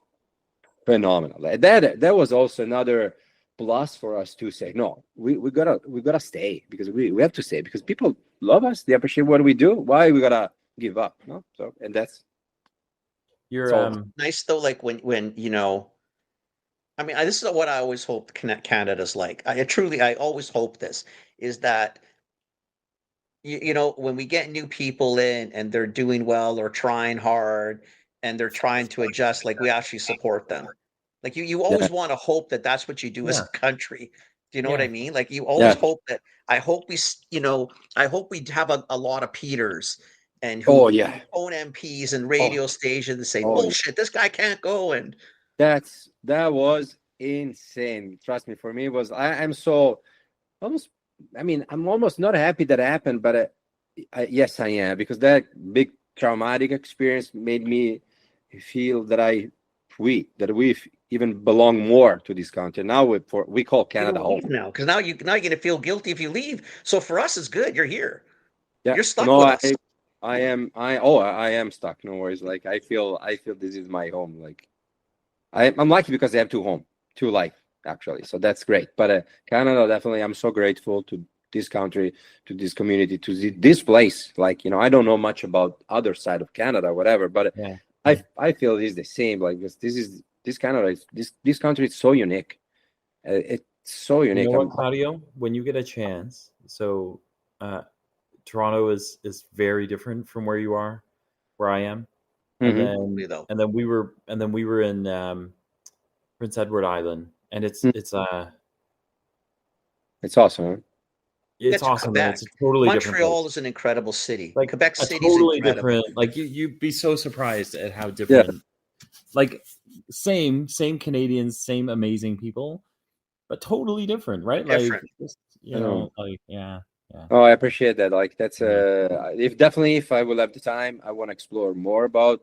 phenomenal. That was also another plus for us to say, no, we gotta stay, because we have to stay, because people love us. They appreciate what we do. Why we gotta give up? No, so, and that's nice though. Like when I mean, this is what I always hope Canada's like. I always hope this is that when we get new people in and they're doing well or trying hard and they're trying to adjust, like we actually support them. Like you always want to hope that that's what you do as a country. Do you know what I mean? Like you always hope that. I hope we have a lot of Peters and who own MPs and radio stations and say, bullshit, this guy can't go. And that was insane. Trust me, for me it was. I'm so almost. I mean, I'm almost not happy that happened, but yes, I am, because that big traumatic experience made me feel that we even belong more to this country. Now we call Canada home now, because now you're gonna feel guilty if you leave. So for us, it's good. You're here. Yeah, you're stuck with us. I am stuck. No worries. Like I feel this is my home. Like I'm lucky because I have two life actually. So that's great. But Canada, definitely, I'm so grateful to this country, to this community, to this place. Like, I don't know much about other side of Canada, whatever, but I feel it's the same. Like this Canada, this country is so unique. It's so unique. You know what, Claudio? When you get a chance, so Toronto is very different from where you are, where I am, and then we were in Prince Edward Island, and it's awesome. Huh? It's awesome. It's a totally Montreal different place. is an incredible city. Like Quebec City totally is incredible. different. Like you'd be so surprised at how different. Yeah. Like same Canadians, same amazing people, but totally different, right? Different. Like yeah. Oh, I appreciate that. Like that's if I will have the time, I want to explore more about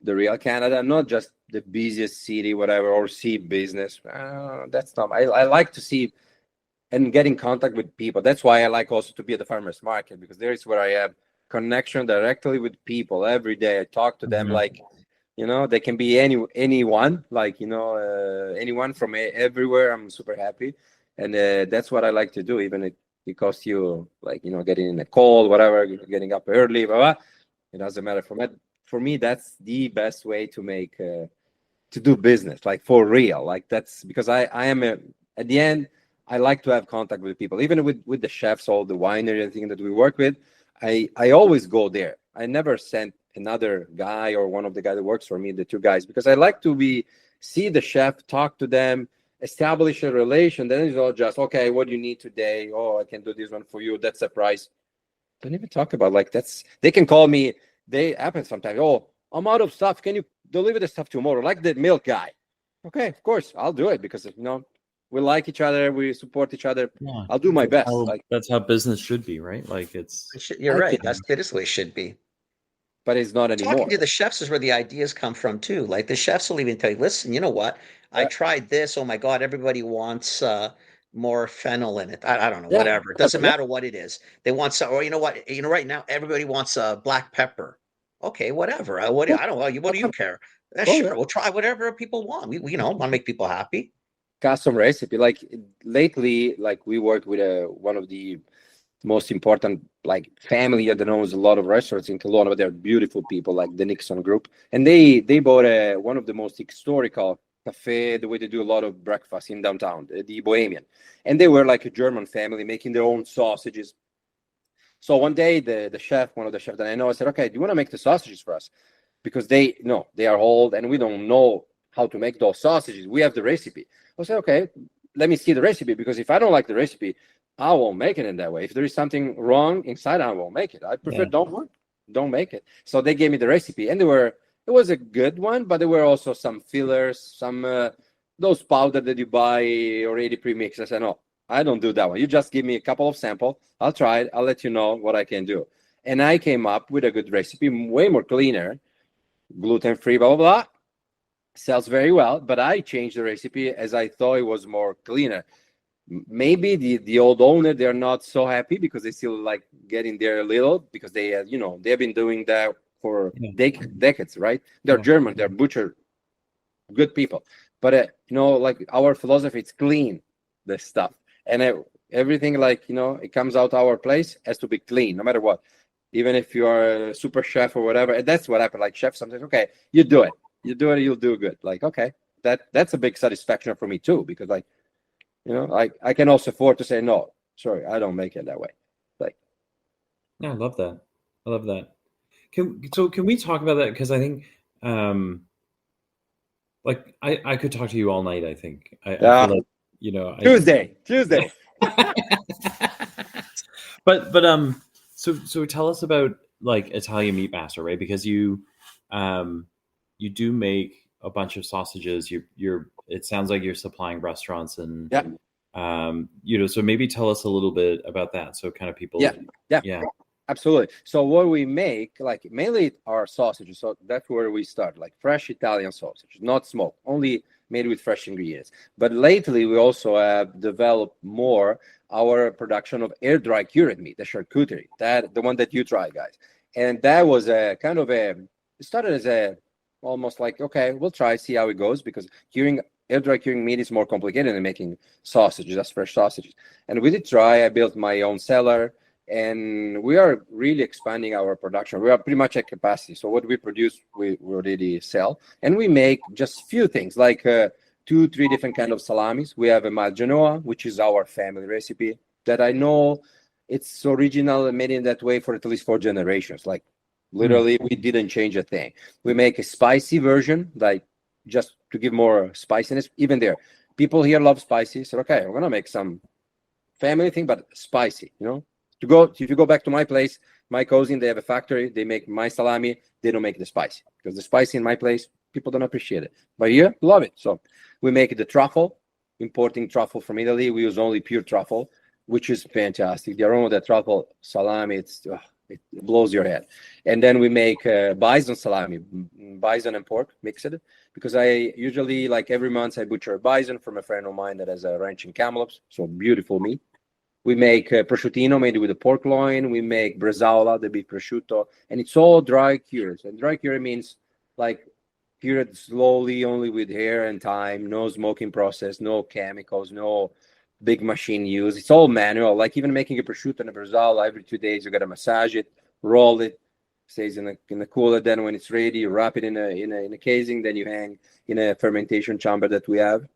the real Canada, not just the busiest city, whatever, or see business. That's not. I like to see and get in contact with people. That's why I like also to be at the farmers market, because there is where I have connection directly with people every day. I talk to them like, they can be anyone, like, anyone from everywhere. I'm super happy. And that's what I like to do. Even it costs you, like, getting in a call, whatever, getting up early, blah, blah. It doesn't matter for me. That's the best way to make, to do business, like for real. Like that's because I am at the end, I like to have contact with people, even with the chefs, all the winery and things that we work with. I always go there. I never send another guy or one of the guys that works for me, the two guys, because I like to see the chef, talk to them, establish a relation. Then it's all just, okay, what do you need today? Oh, I can do this one for you. That's a price. Don't even talk about they can call me. They happen sometimes. Oh, I'm out of stuff. Can you deliver the stuff tomorrow? Like the milk guy. Okay, of course, I'll do it because, we like each other. We support each other. Yeah, I'll do my best. That's how business should be, right? Like you're right. That is the way it should be. But it's not anymore. Talking to the chefs is where the ideas come from too. Like the chefs will even tell you, listen, you know what? I tried this. Oh my God, everybody wants more fennel in it. I don't know, whatever. It doesn't matter what it is. They want some, or you know what? Right now everybody wants black pepper. Okay, whatever. I don't know. What do you care? Sure, we'll try whatever people want. We want to make people happy. Custom recipe. Like lately, like we worked with one of the most important like family that owns a lot of restaurants in Kelowna, but they're beautiful people like the Nixon Group, and they bought one of the most historical cafe, the way they do a lot of breakfast in downtown, the Bohemian, and they were like a German family making their own sausages. So one day the chef, one of the chefs that I know, I said, okay, do you want to make the sausages for us? Because they are old and we don't know how to make those sausages. We have the recipe. I said, okay, let me see the recipe, because if I don't like the recipe, I won't make it in that way. If there is something wrong inside, I won't make it. I prefer don't make it. So they gave me the recipe, and it was a good one, but there were also some fillers, some those powder that you buy already pre-mixed. I said, no, I don't do that one. You just give me a couple of samples. I'll try it. I'll let you know what I can do. And I came up with a good recipe, way more cleaner, gluten-free, blah, blah, blah. Sells very well, but I changed the recipe as I thought it was more cleaner. Maybe the old owner, they're not so happy because they still like getting there a little, because they they've been doing that for decades, right? They're German, they're butcher, good people, but like our philosophy, it's clean, the stuff, and everything, like it comes out our place has to be clean no matter what, even if you are a super chef or whatever. And that's what happened. Like chefs sometimes, okay, you do it, you'll do good. Like, okay, that's a big satisfaction for me too, because like I can also afford to say no, sorry, I don't make it that way. Like, yeah, I love that. Can we talk about that? Because I think like I could talk to you all night. I think I feel like Tuesday. But so tell us about like Italian Meat Master, right? Because you do make a bunch of sausages. It sounds like you're supplying restaurants and so maybe tell us a little bit about that, so kind of people absolutely. So what we make, like, mainly our sausages, so that's where we start, like fresh Italian sausage, not smoked, only made with fresh ingredients. But lately we also have developed more our production of air dry cured meat, the charcuterie, the one that you try, guys. And that was a kind of it started as a almost like, okay, we'll try, see how it goes, because air dry curing meat is more complicated than making sausages, just fresh sausages. And we did try. I built my own cellar, and we are really expanding our production. We are pretty much at capacity. So what we produce, we already sell, and we make just few things, like 2-3 different kind of salamis. We have a mild Genoa, which is our family recipe that I know it's original and made in that way for at least 4 generations. Like, literally, we didn't change a thing. We make a spicy version, like just to give more spiciness. Even there, people here love spicy. So okay, we're gonna make some family thing, but spicy. If you go back to my place, my cousin, they have a factory. They make my salami. They don't make the spicy, because the spicy in my place, people don't appreciate it. But here, love it. So we make the truffle, importing truffle from Italy. We use only pure truffle, which is fantastic. The aroma of the truffle salami, it blows your head. And then we make bison salami, bison and pork mixed, because I usually, like every month, I butcher a bison from a friend of mine that has a ranch in Kamloops. So beautiful meat. We make prosciutto made with the pork loin. We make bresaola, the beef prosciutto, and it's all dry cured. And dry cured means like cured slowly, only with air and time, no smoking process, no chemicals, no big machine use. It's all manual. Like even making a prosciutto and a bresaola, every 2 days you gotta massage it, roll it, stays in the cooler. Then when it's ready, you wrap it in a casing. Then you hang in a fermentation chamber that we have.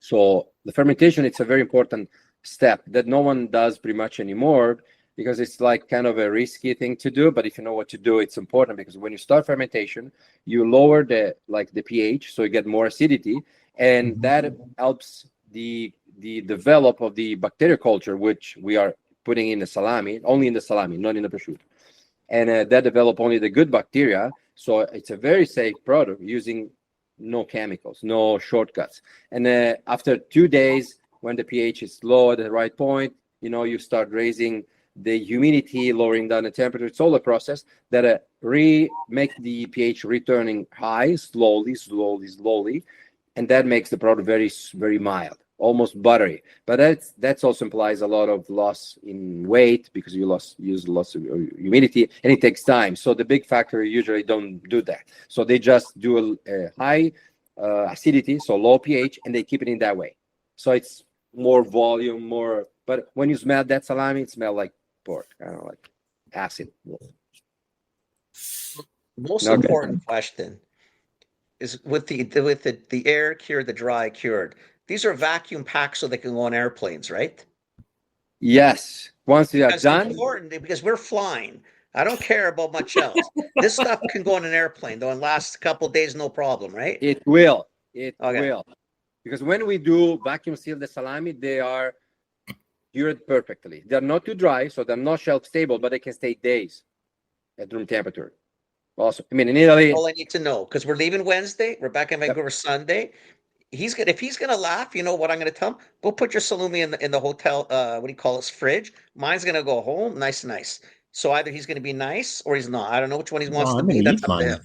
So the fermentation, it's a very important step that no one does pretty much anymore, because it's like kind of a risky thing to do. But if you know what to do, it's important, because when you start fermentation, you lower the pH, so you get more acidity, and that helps the develop of the bacteria culture, which we are putting in the salami, only in the salami, not in the prosciutto. And that develop only the good bacteria. So it's a very safe product, using no chemicals, no shortcuts. And after 2 days, when the pH is low at the right point, you start raising the humidity, lowering down the temperature. It's all a process that make the pH returning high, slowly, and that makes the product very, very mild, almost buttery. But that also implies a lot of loss in weight, because you use lots of humidity, and it takes time. So the big factory usually don't do that. So they just do a high acidity, so low pH, and they keep it in that way. So it's more volume, more. But when you smell that salami, it smells like pork. I don't know, like acid. Most Okay. important question is with the air cured, the dry cured. These are vacuum packed so they can go on airplanes, right? Yes. Once you are Because it's done, important because we're flying. I don't care about much else. This stuff can go on an airplane though and last a couple days, no problem, right? it will. It Okay. will. Because when we do vacuum seal the salami, they are cured perfectly. They're not too dry, so they're not shelf stable, but they can stay days at room temperature. Also, I mean, in Italy, All I need to know because we're leaving Wednesday. We're back in Vancouver Sunday. If he's gonna laugh, you know what I'm gonna tell him? Go put your salumi in the hotel. What do you call it? Fridge. Mine's gonna go home. Nice. So either he's gonna be nice or he's not. I don't know which one he No, wants to I'm be. gonna That's eat up to mine. him.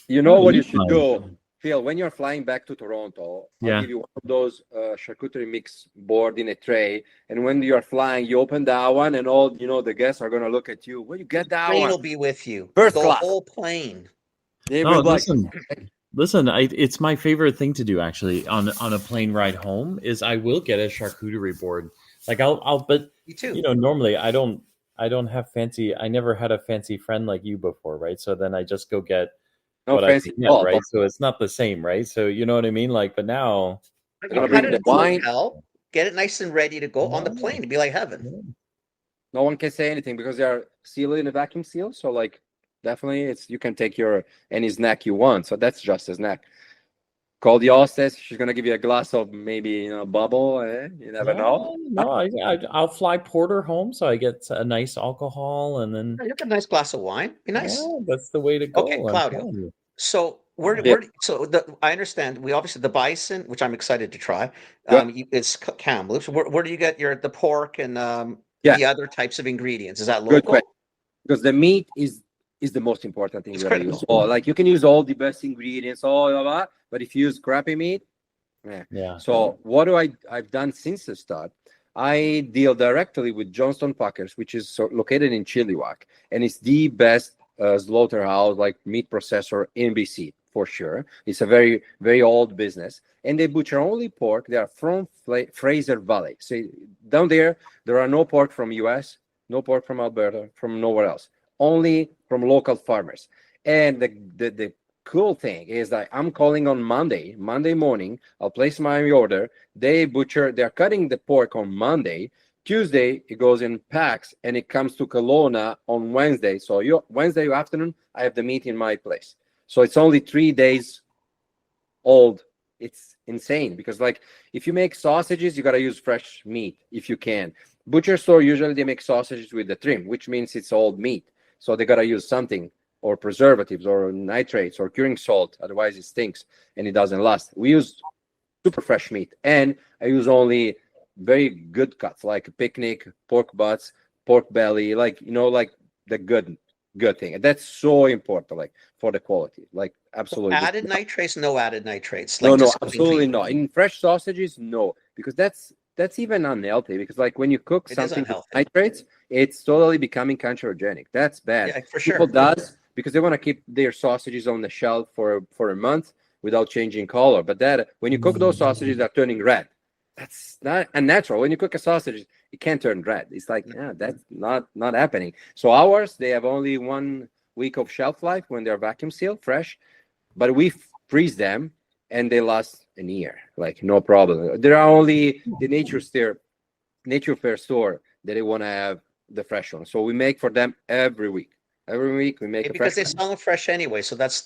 you know what you Eat should mine. do, Phil. When you're flying back to Toronto, I'll Yeah. give you one of those charcuterie mix board in a tray. And when you are flying, you open that one, and all the guests are gonna look at you. Where you get that Plane one? will be with you. First The class. whole plane. They No, will like. listen. It's my favorite thing to do actually on a plane ride home. Is I will get a charcuterie board. Like but Me too. normally I don't have fancy. I never had a fancy friend like you before, right? So then I just go get No what fancy I can at all. get, right? So it's not the same, right? So you know what I mean? Like, but now, I'm You gonna cut bring it the at the wine. hotel. Get it nice and ready to go on the plane. It'd be like heaven. No one can say anything because they are sealed in a vacuum seal. So like, definitely, you can take any snack you want. So that's just a snack. Call the hostess. She's gonna give you a glass of maybe bubble. You never know. No, I'll fly porter home, so I get a nice alcohol, and then You get a nice glass of wine. Be nice. yeah, that's the way to go. Okay, I'm Claudio. telling you. So Yeah. I understand. We obviously the bison, which I'm excited to try. Good. It's Kamloops. Where do you get the pork and Yes. the other types of ingredients? Is that Good local? question. Because the meat is the most important thing It's you gotta use. critical. Oh, like you can use all the best ingredients, all of that, but if you use crappy meat, Yeah. So what do I've done since the start? I deal directly with Johnston Packers, which is located in Chilliwack, and it's the best slaughterhouse, like meat processor in BC for sure. It's a very, very old business, and they butcher only pork. They are from Fraser Valley. So down there are no pork from US, no pork from Alberta, from nowhere else. Only from local farmers. And the cool thing is that I'm calling on Monday morning. I'll place my order. They're cutting the pork on Monday. Tuesday, it goes in packs and it comes to Kelowna on Wednesday. So Wednesday afternoon, I have the meat in my place. So it's only 3 days old. It's insane because like if you make sausages, you got to use fresh meat if you can. Butcher store, usually they make sausages with the trim, which means it's old meat. So they got to use something or preservatives or nitrates or curing salt. Otherwise it stinks and it doesn't last. We use super fresh meat, and I use only very good cuts like picnic, pork butts, pork belly, like like the good thing. And that's so important, like for the quality, like absolutely. Added nitrates, no added nitrates. No, Like no, just something absolutely clean. not. In fresh sausages, no, because that's even unhealthy. Because like when you cook It is something with unhealthy. nitrates, it's totally becoming cancerogenic. That's bad. Yeah, for People sure. does because they want to keep their sausages on the shelf for a month without changing color. But that when you cook those sausages, they're turning red. That's not unnatural. When you cook a sausage, it can't turn red. It's like that's not happening. So ours, they have only 1 week of shelf life when they're vacuum sealed, fresh. But we freeze them and they last a year, like no problem. There are only the nature fair store that they want to have the fresh one. So we make for them every week. Every week we make Because they fresh sell them fresh anyway, so that's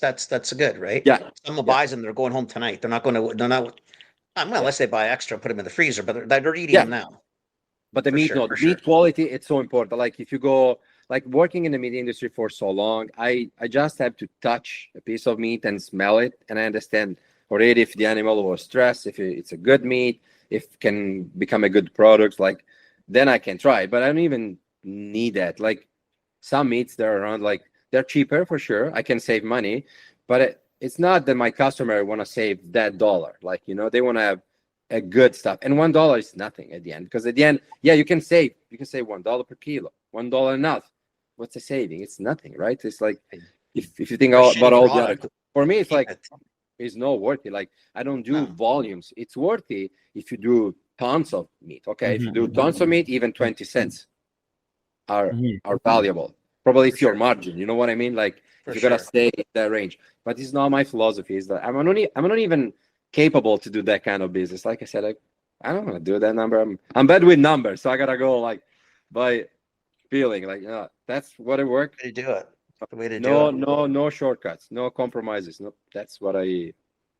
good, right? Yeah. Someone buys them, they're going home tonight. They're not unless they buy extra, put them in the freezer, but they're eating them now. But the For meat, sure, no, for the meat quality, it's so important. Like if you go, like working in the meat industry for so long, I just have to touch a piece of meat and smell it, and I understand already if the animal was stressed, if it's a good meat, if it can become a good product, like then I can try it. But I don't even need that. Like some meats that are around, like they're cheaper for sure. I can save money, but it's not that my customer want to save that dollar. Like they want to have a good stuff, and $1 is nothing at the end, because at the end, you can save $1 per kilo, $1 enough. What's the saving? It's nothing, right? It's like if you think about all the other, for me, it's like it's not worth it. Like I don't do volumes. It's worth it if you do tons of meat. Okay, if you Mhm. do tons of meat, even 20 cents are Mhm. valuable. Probably it's For your sure. margin. You know what I mean? Like For if you gotta sure. stay in that range. But it's not my philosophy. Is that I'm not even capable to do that kind of business. Like I said, I don't want to do that number. I'm bad with numbers, so I gotta go like by feeling. Like that's what it worked. Way to do it. The way to do No, it. no shortcuts, no compromises. No, that's what I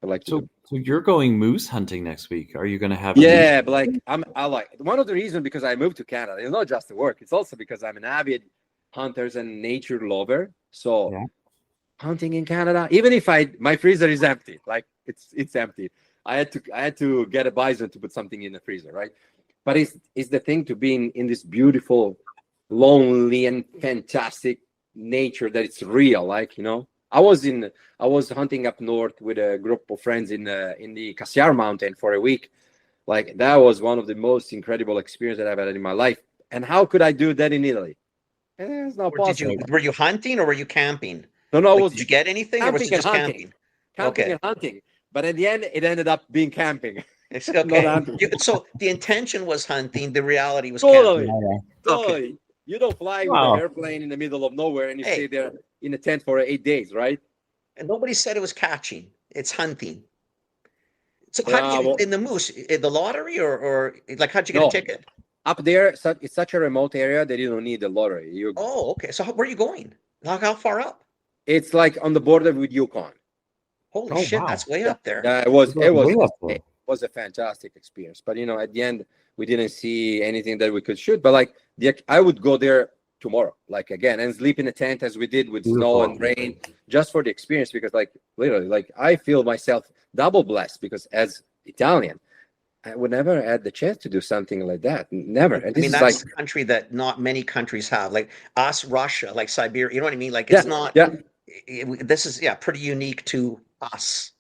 like to do. So you're going moose hunting next week. Are you going to have a moose? Yeah, but like I like one of the reasons because I moved to Canada. It's not just to work. It's also because I'm an avid hunter and nature lover. So Yeah. hunting in Canada, even if my freezer is empty, like it's empty. I had to get a bison to put something in the freezer, right? But it's the thing to being in this beautiful, lonely and fantastic nature that it's real. Like I was hunting up north with a group of friends in the Cassiar Mountain for a week. Like that was one of the most incredible experiences that I've had in my life. And how could I do that in Italy? It's not Or possible. were you hunting or were you camping? No, I Like, was did you get anything or was camping it and just hunting, camping? camping Okay. and hunting. But at the end, it ended up being camping. It's Not okay. hunting. So the intention was hunting, the reality was Totally, camping. Yeah. totally. You don't fly with an Wow. airplane in the middle of nowhere and you Hey. stay there in a tent for 8 days, right? And nobody said it was catching. It's hunting. So how did you Well, get in the moose? In the lottery or like how'd you get a no, ticket? up there, it's such a remote area that you don't need the lottery. Oh, okay. So where are you going? How far up? It's like on the border with Yukon. Holy Oh, shit, wow. that's way up there. It was Way up there. it was a fantastic experience. But at the end, we didn't see anything that we could shoot. But like I would go there tomorrow, like again, and sleep in a tent as we did with snow and rain, just for the experience. Because like literally, like I feel myself double blessed because as Italian, I would never had the chance to do something like that. Never. And I this mean, is that's like a country that not many countries have. Like us, Russia, like Siberia, you know what I mean? Like yeah, it's not yeah. this is pretty unique to us.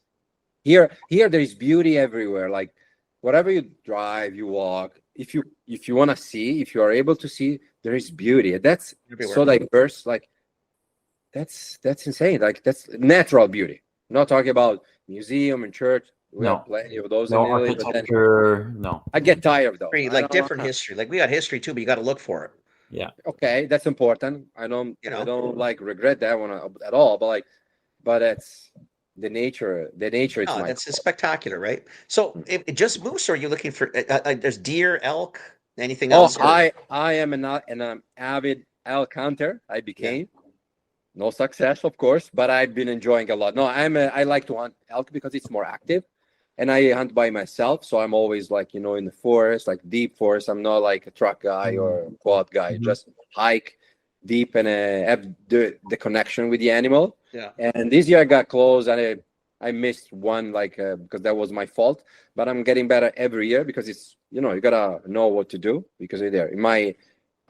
Here there is beauty everywhere. Like wherever you drive, you walk. If you want to see, if you are able to see, there is beauty. That's Everywhere. so diverse. Like that's insane. Like that's natural beauty. I'm not talking about museum and church. We No. have plenty of those No in Italy, but then architecture. No. I get tired of those. Very, I like don't different wanna- history. Like we got history too, but you got to look for it. Yeah. Okay, that's important. I don't like regret that one at all. But it's the nature. The nature. It's No, my that's spectacular, right? So it just moose, or are you looking for there's deer, elk, anything Oh, else? Or- I am an avid elk hunter. I became no success, of course, but I've been enjoying a lot. No, I like to hunt elk because it's more active, and I hunt by myself, so I'm always like in the forest, like deep forest. I'm not like a truck guy or a quad guy. Mhm. Just hike deep and have the connection with the animal. Yeah. And this year I got close, and I missed one because that was my fault. But I'm getting better every year because it's you gotta know what to do because you're there. In my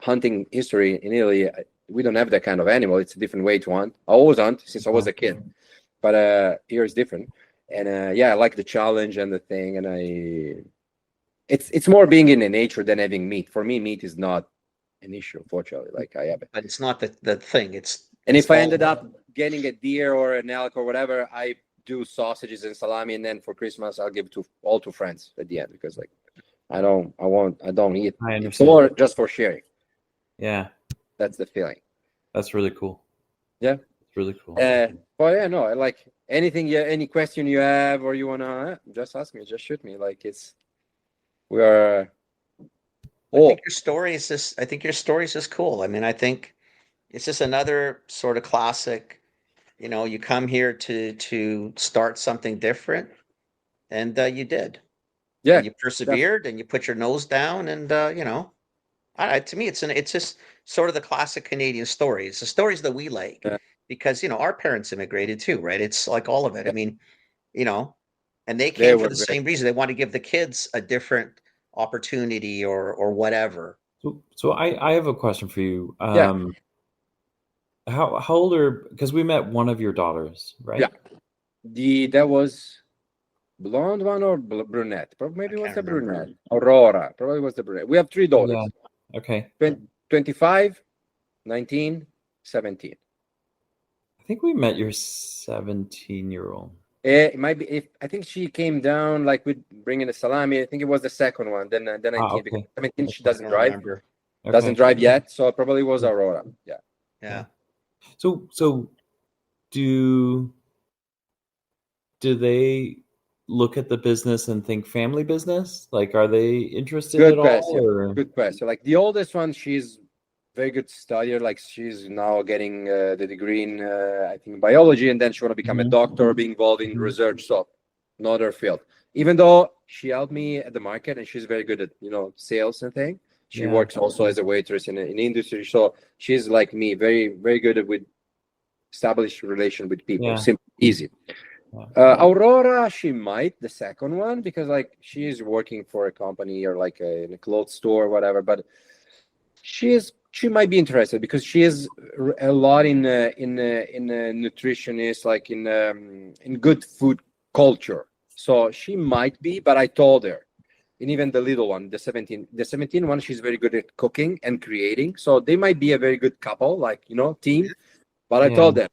hunting history in Italy, we don't have that kind of animal. It's a different way to hunt. I always hunt since I was a kid, but here it's different. And I like the challenge and the thing. And it's more being in the nature than having meat. For me, meat is not an issue, fortunately. Like I have it. But it's not the thing. And if I all- ended up getting a deer or an elk or whatever, I do sausages and salami, and then for Christmas I'll give it to all to friends at the end because like I don't eat. I It's understand. more just for sharing. Yeah. That's the feeling. That's really cool. Yeah. It's really cool. Well, yeah, no, I like anything. Any question you have or you wanna just ask me, just shoot me. Like we are. I think your story is just. I think your story is just cool. I mean, I think it's just another sort of classic. You come here to start something different, and you did. Yeah, And you persevered, and you put your nose down, and to me, it's just sort of the classic Canadian story. It's the stories that we like Yeah. because our parents immigrated too, right? It's like all of it. I mean, and they They came for were the great. same reason. They want to give the kids a different opportunity or whatever. So I have a question for you. Yeah. How old are, because we met one of your daughters, right? Yeah. That was blonde one or brunette? Probably maybe it was can't the remember. brunette. Aurora. Probably was the brunette. We have 3 daughters. Yeah. Okay. 25, 19, 17. I think we met your 17-year-old. It might be. If I think she came down like with bringing the salami. I think it was the second one. Then 19 because Okay. 17 she I doesn't don't drive. remember. Doesn't Okay. drive yet, so it probably was Aurora. Yeah. Yeah. So do they look at the business and think family business? Like, are they interested Good at all? question. Or Good question. Like the oldest one, she's very good studier. Like she's now getting the degree in I think biology, and then she want to become a Mhm. doctor, be involved in Mhm. research. So not her field. Even though she helped me at the market, and she's very good at sales and thing. She Yeah. works also as a waitress in industry. So she's like me, very very good at with established relation with people. Yeah. Simple, easy. Yeah. Aurora, she might the second one because like she's working for a company or like in a clothes store or whatever. But she might be interested because she is a lot in nutritionist, like in good food culture. So she might be, but I told her. And even the little one, the 17 one, she's very good at cooking and creating. So they might be a very good couple, like team. But I Yeah. told them,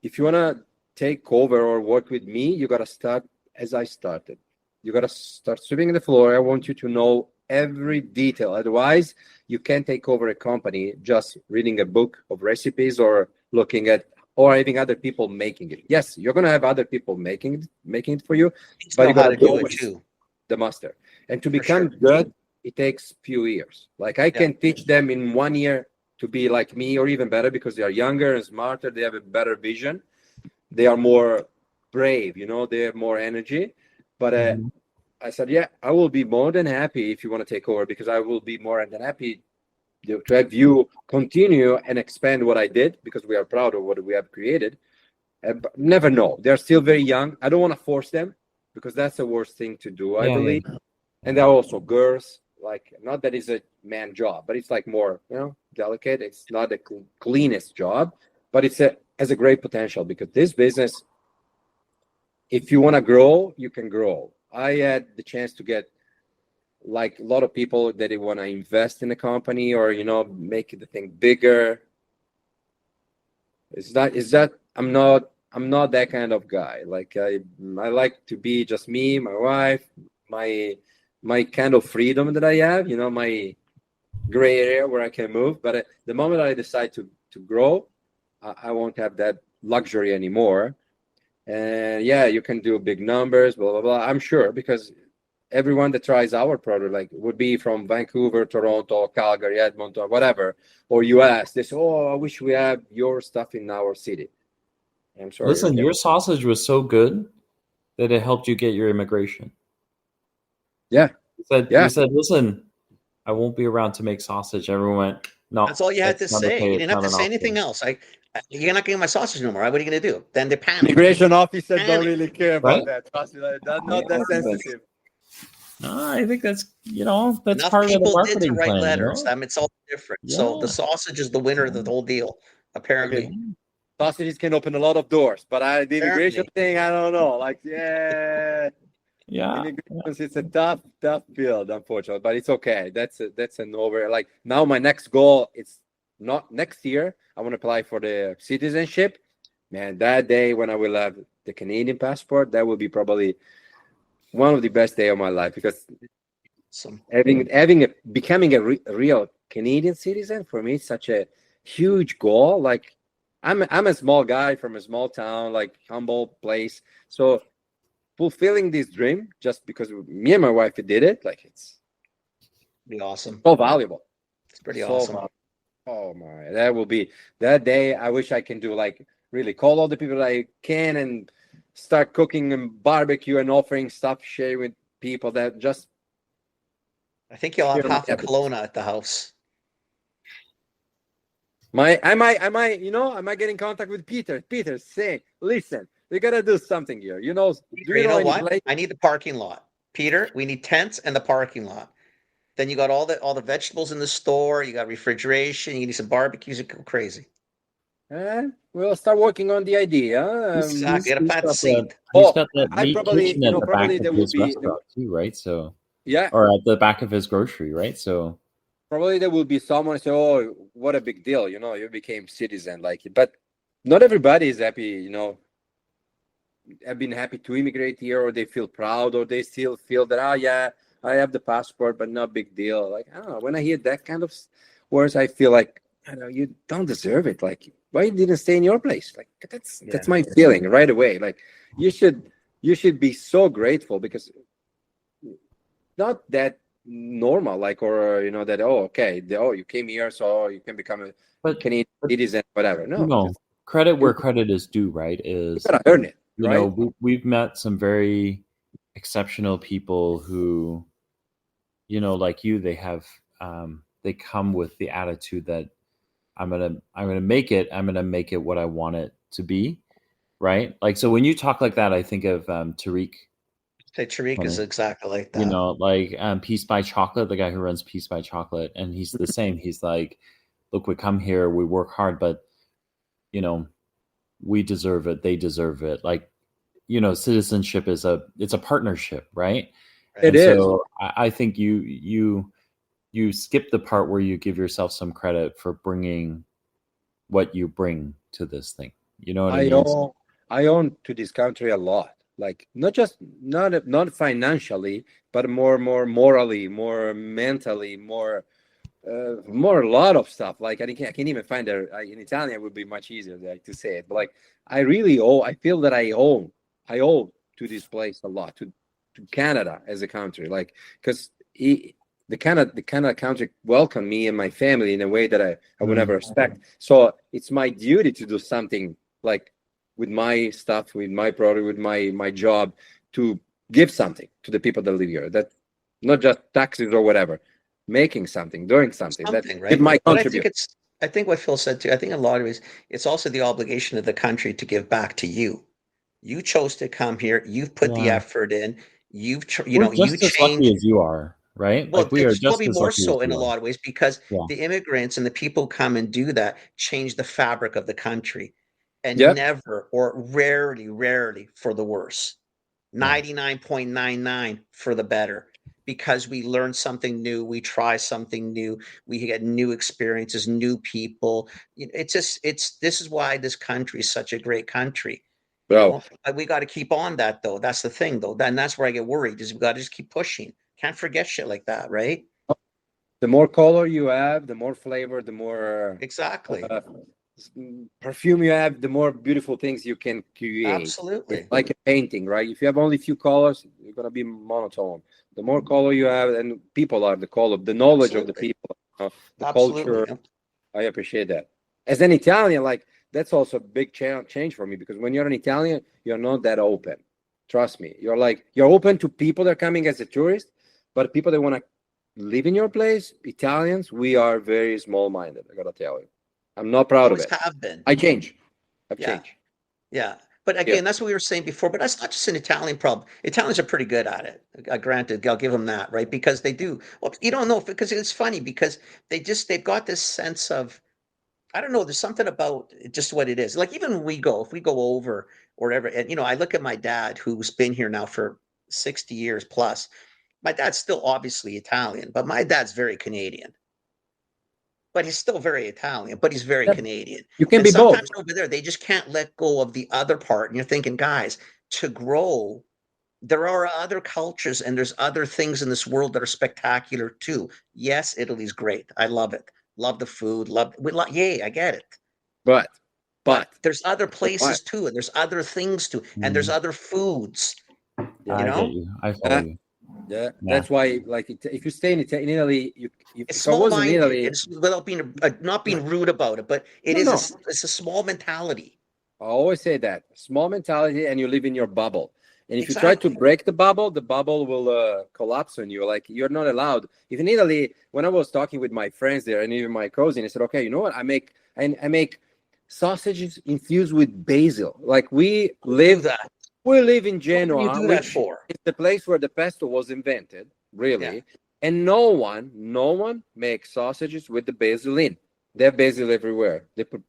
if you wanna take over or work with me, you gotta start as I started. You gotta start sweeping the floor. I want you to know every detail. Otherwise, you can't take over a company just reading a book of recipes or looking at or having other people making it. Yes, you're gonna have other people making it for you, Needs to but know you how gotta to do go it with too. the master. And to For become sure. good, it takes few years. Like I Yeah. can teach them in 1 year to be like me or even better because they are younger and smarter. They have a better vision. They are more brave, they have more energy. But Mhm. I said, yeah, I will be more than happy if you want to take over because I will be more than happy to have you continue and expand what I did because we are proud of what we have created. But never know. They're still very young. I don't want to force them because that's the worst thing to do, I Yeah. believe. And they're also girls. Like, not that it's a man job, but it's like more, delicate. It's not the cleanest job, but has a great potential because this business, if you want to grow, you can grow. I had the chance to get like a lot of people that they want to invest in a company or make the thing bigger. Is that I'm not that kind of guy. Like I like to be just me, my wife, my kind of freedom that I have, my gray area where I can move. But the moment I decide to grow, I won't have that luxury anymore. And yeah, you can do big numbers, blah blah blah. I'm sure because everyone that tries our product, like would be from Vancouver, Toronto, Calgary, Edmonton, whatever, or US, they say, "Oh, I wish we had your stuff in our city." I'm sorry. Listen, your sausage was so good that it helped you get your immigration. Yeah. You said, listen, I won't be around to make sausage. Everyone went, no, That's all you had to not say. okay. You It's didn't have not to an say anything option. else. You're not getting my sausage no more. What are you going to do? Then they panic. Immigration officer don't Panic. really care about Right? that. Trust me, that's I not that think sensitive. I think that's Enough part of the people did to marketing write plan. letters. I mean, it's all different. So the Yeah. sausage is the winner of the whole deal, apparently. Okay. Sausages can open a lot of doors, but the immigration Apparently. thing, I don't know. Like, yeah. Yeah. Immigration, it's a tough field, unfortunately, but it's okay. That's an over. Like now, my next goal, it's not next year. I want to apply for the citizenship. Man, that day when I will have the Canadian passport, that will be probably one of the best day of my life because becoming a real Canadian citizen for me is such a huge goal. Like I'm a small guy from a small town, like humble place. So fulfilling this dream just because me and my wife did it, like it's pretty awesome. So valuable. It's pretty so awesome. Oh my, that will be that day. I wish I can do like really call all the people I can and start cooking and barbecue and offering stuff, share with people that just. I think you'll have half a Kelowna at the house. I might get in contact with Peter. Peter, say, listen, we gotta do something here. Peter, you know what? I need the parking lot. Peter, we need tents and the parking lot. Then you got all the vegetables in the store. You got refrigeration. You need some barbecues. You go crazy. We'll start working on the idea. Exactly. You gotta plant the seed. He's got that I meat probably, kitchen at the back there of will his be restaurant too, right? So yeah, or at the back of his grocery, right? So probably there will be someone say, "Oh, what a big deal! You became citizen." Like, but not everybody is happy. have been happy to immigrate here, or they feel proud, or they still feel that, oh yeah, I have the passport, but no big deal. Like, I don't know, when I hear that kind of words, I feel like, I don't know, you don't deserve it. Like, why you didn't stay in your place? Like, that's my feeling right away. Like, you should be so grateful, because not that normal, like, or that, oh, okay, you came here, so you can become a But Canadian citizen, whatever. No, credit where you credit is due, right? Is gotta earn it, right? we've met some very exceptional people who, like you, they have they come with the attitude that I'm gonna make it. I'm gonna make it what I want it to be, right? Like, so when you talk like that, I think of Tariq. Hey, Tariq is exactly like You that. know, like Peace by Chocolate, the guy who runs Peace by Chocolate, and he's the same. He's like, look, we come here, we work hard, but we deserve it. They deserve it. Like, citizenship is it's a partnership, right? It And is. so I think you skip the part where you give yourself some credit for bringing what you bring to this thing. You know what I mean? I own to this country a lot. Like, not financially, but more morally, more mentally, more a lot of stuff. Like, I can't even find in Italian it would be much easier, like, to say it. But like, I really owe. I feel that I owe to this place a lot, to Canada as a country. Like, because the Canada country welcomed me and my family in a way that I would never expect. So it's my duty to do something, like, with my stuff, with my product, with my job, to give something to the people that live here. That, not just taxes or whatever, making something, doing something that Right? it might But I contribute. think what Phil said too, I think in a lot of ways, it's also the obligation of the country to give back to you. You chose to come here. You've put the Yeah. effort in. We're You just as lucky changed. as you are, right? Well, Like, we are it's just probably as more lucky as so in a you are. lot of ways, because Yeah. the immigrants and the people who come and do that change the fabric of the country, and Yeah. never or rarely for the worse. 99.99 for the better, because we learn something new, we try something new, we get new experiences, new people. This is why this country is such a great country. Bro, We got to keep on that though. That's the thing though. Then that's where I get worried, is we got to just keep pushing. Can't forget shit like that, right? the more color you have, the more flavor, the more Exactly. perfume you have, the more beautiful things you can create. Absolutely. It's like a painting, right? If you have only few colors, you're gonna be monotone. The more color you have, and people are the color, the knowledge of the people, the culture. Absolutely. I appreciate that. As an Italian, like, that's also a big change for me, because when you're an Italian, you're not that open. Trust me. You're open to people that are coming as a tourist, but people that want to live in your place, Italians, we are very small-minded. I gotta tell you, I'm not proud of Always it. have been. I've changed. Yeah. But again, that's what we were saying before. But that's not just an Italian problem. Italians are pretty good at it. Granted, I'll give them that, right? Because they do. Well, you don't know, because it's funny, because they've got this sense of, I don't know, there's something about just what it is. Like, even when if we go over or whatever, and I look at my dad, who's been here now for 60 years plus. My dad's still obviously Italian, but my dad's very Canadian. But he's still very Italian, but he's very Canadian. You can And be both. sometimes over there, they just can't let go of the other part. And you're thinking, guys, to grow, there are other cultures and there's other things in this world that are spectacular too. Yes, Italy's great. I love it. Love the food. Yay, I get it. But there's other places too, and there's other things too, and there's other foods. I get you. I follow you. Yeah, that's why, like, if you stay in Italy, It's if I was in small-minded. Italy, It's without being not being rude about it, but it's a small mentality. I always say that small mentality, and you live in your bubble. And if you try to break the bubble will collapse on you. Like, you're not allowed. If in Italy, when I was talking with my friends there, and even my cousin, I said, okay, you know what? I make sausages infused with basil. Like, we live in Genoa. What do you do that for? It's the place where the pesto was invented, really. Yeah. And no one makes sausages with the basil in. They have basil everywhere. They put,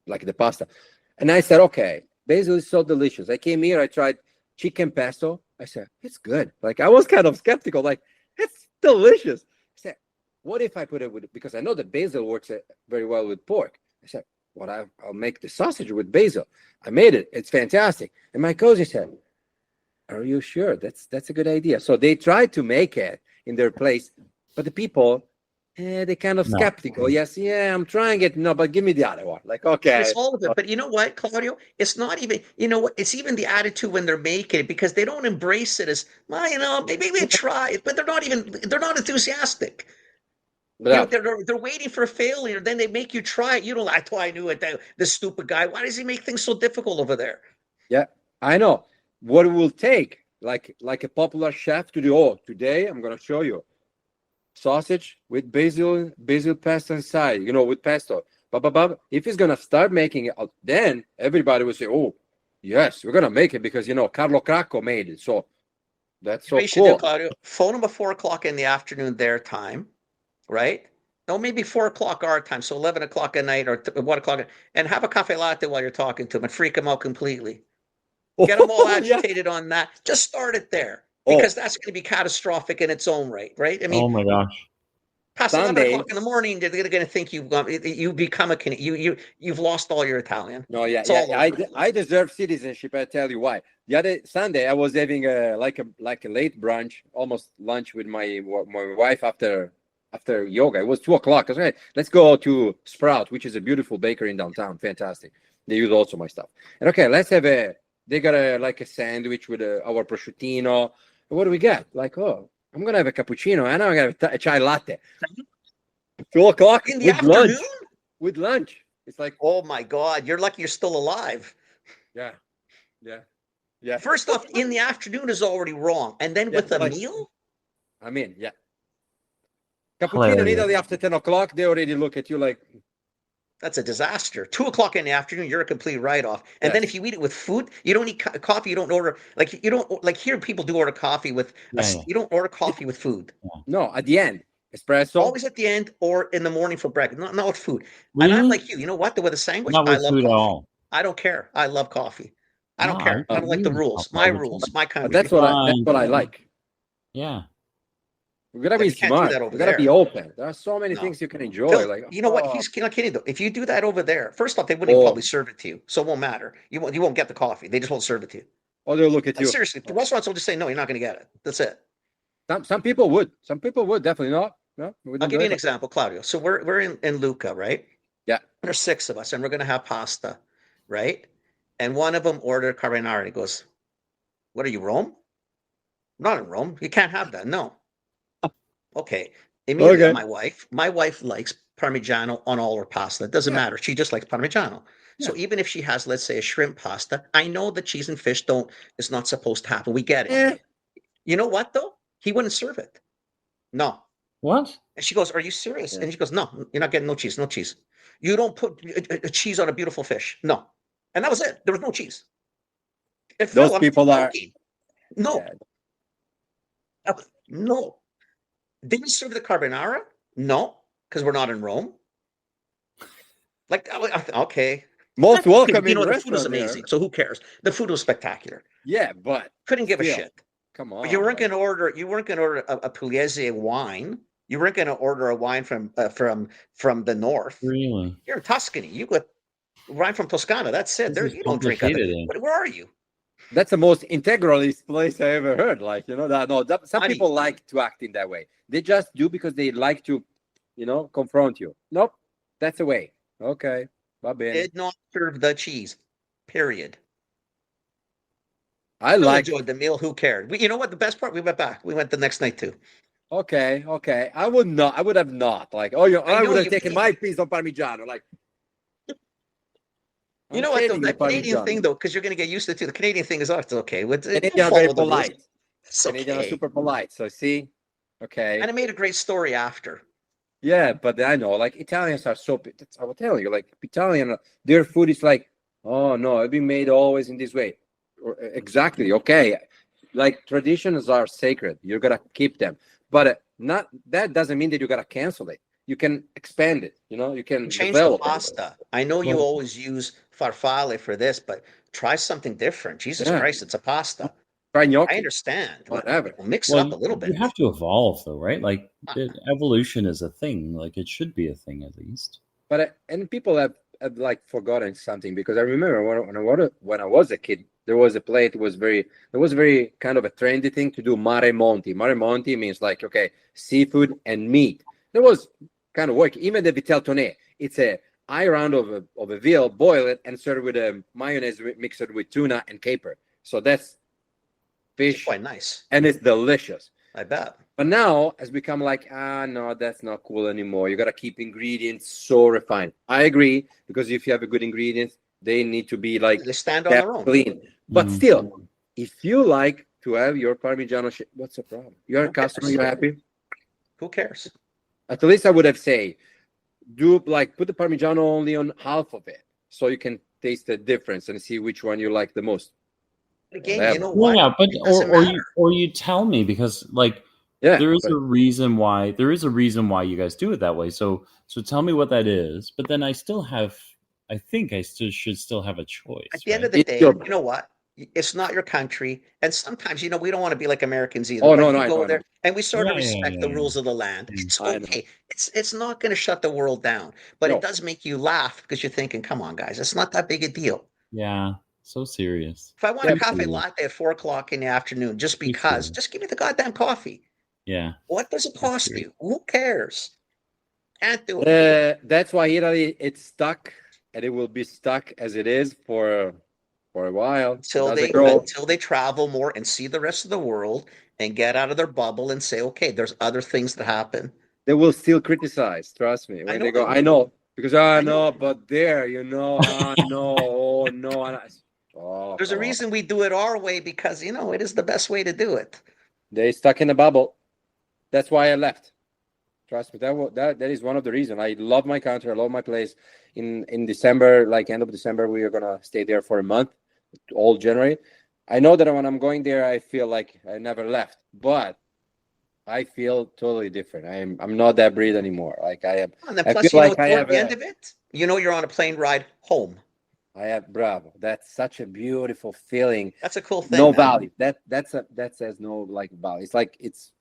like, the pasta. And I said, okay, basil is so delicious. I came here, I tried chicken pesto. I said, it's good. Like, I was kind of skeptical. Like, it's delicious. I said, what if I put it with, because I know that basil works very well with pork. I said, Well, I'll make the sausage with basil. I made it. It's fantastic. And my cousin said, are you sure? That's a good idea. So they tried to make it in their place, but the people, they kind of No. skeptical. Yes, yeah, I'm trying it. No, but give me the other one. Like, And okay. it's all of it. But you know what, Claudio? It's not even, you know what? It's even the attitude when they're making it because they don't embrace it as, well, you know, maybe we try it, but they're not enthusiastic. You know, But they're waiting for a failure. Then they make you try it. You don't, that's why I knew it. This stupid guy. Why does he make things so difficult over there? yeah, I know what it will take. Like a popular chef to do. Oh, today I'm gonna show you sausage with basil pesto inside. You know, with pesto. But if he's gonna start making it, then everybody will say, "Oh, yes, we're gonna make it because you know Carlo Cracco made it." So that's so What you should do, cool. Claudio, phone them at 4 o'clock in the afternoon their time, right? No, maybe 4 o'clock our time, so 11 o'clock at night or 1 o'clock, and have a cafe latte while you're talking to them and freak them out completely. Get them all Yeah. agitated on that. Just start it there Oh, because that's going to be catastrophic in its own right, right? I mean, Oh my gosh. past 11 o'clock in the Sundays. morning, they're going to think you become you've lost all your Italian. No, yeah, It's all yeah. over. I deserve citizenship. I tell you why. The other Sunday, I was having a late brunch, almost lunch with my wife after yoga. It was 2 o'clock. I was like, let's go to Sprout, which is a beautiful bakery in downtown. Fantastic. They use also my stuff. And okay, let's have They got a sandwich with our prosciutto. What do we get? Like, oh, I'm gonna have a cappuccino and I'm gonna have a chai latte. 2 o'clock In the with lunch. afternoon? With lunch. It's like, Oh my God, you're lucky you're still alive. yeah, yeah, yeah. First off, in the afternoon is already wrong. And then Yeah, with a like- meal? I mean, yeah. Cappuccino in Hilarious. Italy after 10 o'clock, they already look at you like, That's a disaster. 2 o'clock in the afternoon, you're a complete write-off. And then Yes. if you eat it with food, you don't eat coffee. You don't order you don't like here. People do order coffee with. Yeah. You don't order coffee with food. no, at the end, espresso. Always at the end or in the morning for breakfast. Not with food. And I'm Really? like you. You know what? With a sandwich, Not I with love food at coffee. all. I don't care. I love coffee. I don't No, care. I don't like the agree with rules. you. My rules. My kind of. That's what I like. Yeah. We gotta Yeah, be you can't do smart. that over We gotta be there. open. There are so many No. things you can enjoy. Phil, Like, you know what? oh, He's not kidding though. If you do that over there, first off, they wouldn't Oh. probably serve it to you, so it won't matter. You won't get the coffee. They just won't serve it to you. oh, they'll look at Like, you. seriously, the restaurants will just say no. You're not going to get it. That's it. Some people would. Some people would definitely not. No, we I'll wouldn't give do you an it. example, Claudio. So we're in Lucca, right? Yeah. There's 6 of us, and we're going to have pasta, right? And one of them ordered carbonara. And he goes, "What are you, Rome? I'm not in Rome. You can't have that. No." Okay. Immediately, Okay. my wife likes Parmigiano on all her pasta. It doesn't Yeah. matter. She just likes Parmigiano. So even if she has, let's say, a shrimp pasta, I know that cheese and fish it's not supposed to happen. We get it. Eh, You know what though? He wouldn't serve it. No. What? And she goes, "Are you serious?" Yeah. And she goes, "No, you're not getting no cheese. No cheese. You don't put a cheese on a beautiful fish. No." And that was it. There was no cheese. And Those I'm people are- joking. No. yeah. No. Didn't serve the carbonara? No, because we're not in Rome. Like, okay. Most welcome You in know, the food was restaurant there. amazing. So who cares? The food was spectacular. Yeah, but Couldn't give a Still. shit. come on. But you weren't like- going to order. You weren't going to order a Pugliese wine. You weren't going to order a wine from the north. Really? You're in Tuscany. You got wine from Toscana. That's it. This There, is you don't drink other. complicated, Where are you? That's the most integralist place I ever heard. Like, you know, some I mean- people like to act in that way. They just do because they like to, confront you. Nope. That's the way. Okay. Bye, Ben. Did not serve the cheese. Period. I Still like, enjoyed the meal. Who cared? You know what? The best part, we went back. We went the next night too. okay. I would have not. Like, I know would have you- taken my piece of Parmigiano. Like, You know what? Though, that Canadian thing, though, because you're going to get used to it too. The Canadian thing is, it's okay. Canadians are very Follow the rules. polite. It's Canadians are okay. super polite. So see, okay. And it made a great story after. Yeah, but I know, like, Italians are so. I will tell you, like, Italian, their food is like, oh no, it's been made always in this way. Exactly. Okay, like, traditions are sacred. You're gonna keep them, but not that doesn't mean that you gotta cancel it. You can expand it. You can Change the develop it. pasta. I know you Well- always use farfalle for this, but try something different. Jesus Yeah. Christ, it's a pasta. Try I gnocchi. understand. Whatever. We'll mix Well, it up a little bit. You have to evolve, though, right? Like, evolution is a thing. Like, it should be a thing at least. But and people have I've like forgotten something, because I remember when I was a kid, there was a plate. It was very kind of a trendy thing to do mare monti. Mare monti means like, okay, seafood and meat. There was kind of work. Even the vitel toné, it's a eye round of a veal, boil it and serve with a mayonnaise mixed with tuna and caper. So that's It's fish, quite nice. and it's delicious. I bet. But now it's become like, no, that's not cool anymore. You got to keep ingredients so refined. I agree, because if you have a good ingredients, they need to be like They stand on that their own. clean. But Mm. still, if you like to have your Parmigiano, what's the problem? You're a Who cares? customer, you're happy. Who cares? At least I would have say, do like put the Parmigiano only on half of it, so you can taste the difference and see which one you like the most. Again, Whatever. you know what? Yeah, but It doesn't matter. or you tell me, because like Yeah, there is but a reason why you guys do it that way. So tell me what that is. But then I think I should still have a choice. At the end right? of the It's day, your- you know what? It's not your country, and sometimes we don't want to be like Americans either. Oh, but no, you no, I go know, I there know. and we sort of Yeah, yeah, respect the yeah, rules of the land. Mm. It's I know. okay. It's not going to shut the world down, but No. it does make you laugh because you're thinking, "Come on, guys, it's not that big a deal." Yeah, so serious. If I want Yeah, a cafe true. latte at 4 o'clock in the afternoon, just Me because, too. just give me the goddamn coffee. Yeah, What does it cost true. you? Who cares? Can't do it. That's why Italy, it's stuck, and it will be stuck as it is for a while. until Doesn't they grow. until they travel more and see the rest of the world and get out of their bubble and say, okay, there's other things that happen. They will still criticize. Trust me. I When know they go, they I will. know, because I no, know. but there, no, oh no, oh, There's a come on. reason we do it our way because it is the best way to do it. They stuck in the bubble. That's why I left. Trust me, that is one of the reasons. I love my country. I love my place. In December, like end of December, we are gonna stay there for a month, all January. I know that when I'm going there, I feel like I never left, but I feel totally different. I'm not that breed anymore. Like I am. And then I plus, feel like I toward have the end of it, you're on a plane ride home. bravo. That's such a beautiful feeling. That's a cool thing. No man. value. That says no like value. It's like it's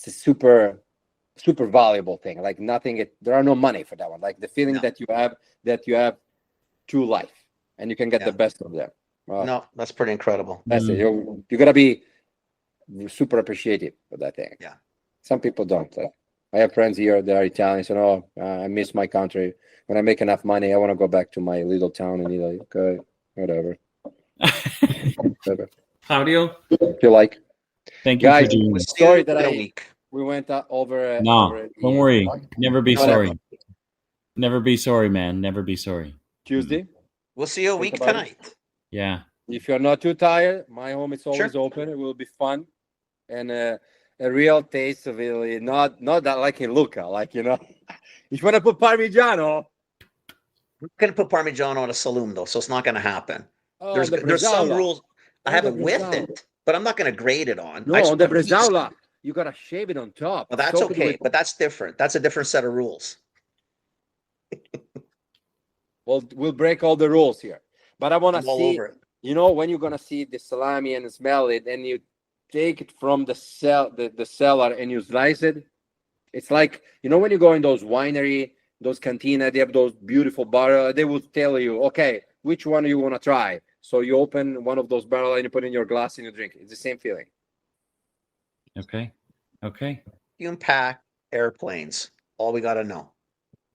a super valuable thing. Like nothing. There are no money for that one. Like the feeling No. that you have true life, and you can get Yeah. the best of them. No, that's pretty incredible. That's it. You gotta be super appreciative of that thing. Yeah. Some people don't. I have friends here that are Italian. So I miss my country. When I make enough money, I want to go back to my little town in Italy. Okay, whatever. Whatever. Claudio, If you like, thank you guys. for doing We'll this. see you Sorry that in a I week. we went over. No, over don't worry. Never be Whatever. sorry. Never be sorry, man. Never be sorry. Tuesday. We'll see you a Think week about it. tonight. Yeah. If you're not too tired, my home is always open. It will be fun, and a real taste of Italy. Not that like in Lucca, like if you want to put Parmigiano. We're going to put Parmigiano on a saloon though, so it's not going to happen. Oh, There's the some bresaola. rules. I Oh, have the it with bresaola. it, but I'm not going to grate it on. No, I just on the put a piece. bresaola, you gotta shave it on top. Well, that's Soak it okay, with- but that's different. That's a different set of rules. We'll break all the rules here. But I want to I'm all see, over it. when you're gonna see the salami and smell it, and you take it from the cellar and you slice it. It's like when you go in those winery, those cantina, they have those beautiful barrels. They will tell you, okay, which one you want to try. So you open one of those barrels and you put in your glass and you drink. It's the same feeling. Okay. Okay. You pack airplanes. All we got to know.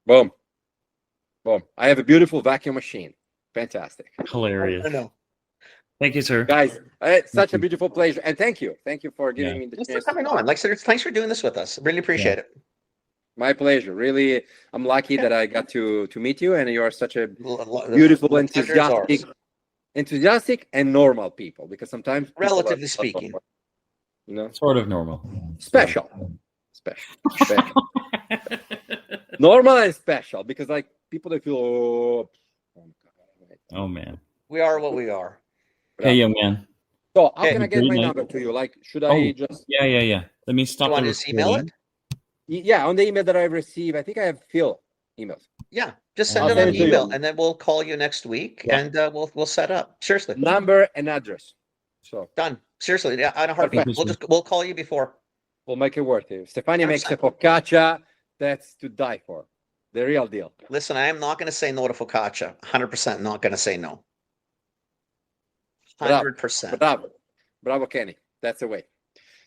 Boom, boom. I have a beautiful vacuum machine. Fantastic. Hilarious. I know. Thank you, sir. Guys, it's such a beautiful pleasure, and thank you for giving me the Thanks for chance. coming on. Like I said, thanks for doing this with us. Really appreciate it. My pleasure. Really, I'm lucky that I got to meet you, and you are such a The beautiful, pleasure is ours. enthusiastic, and normal people. Because sometimes, people Relatively are- speaking. Sort of normal. special. Normal and special, because like people that feel Oh man. We are what we are. Hey, young man. So how Okay. can I get my Great number to you? Like, should Oh. I just Yeah. Let me stop You want the to just email recording. it? yeah, on the email that I received, I think I have Phil emails. Yeah, just send I'll it send on it to email, you. and then we'll call you next week, Yeah. and we'll set up. Seriously, Number and address. So done. Seriously, yeah, on a heartbeat. Perfect. We'll call you before. we'll make it worth it. Stefania makes a 100%. focaccia that's to die for. The real deal. Listen, I am not going to say no to focaccia. 100% not going to say no. 100%. Bravo, Kenny. That's the way.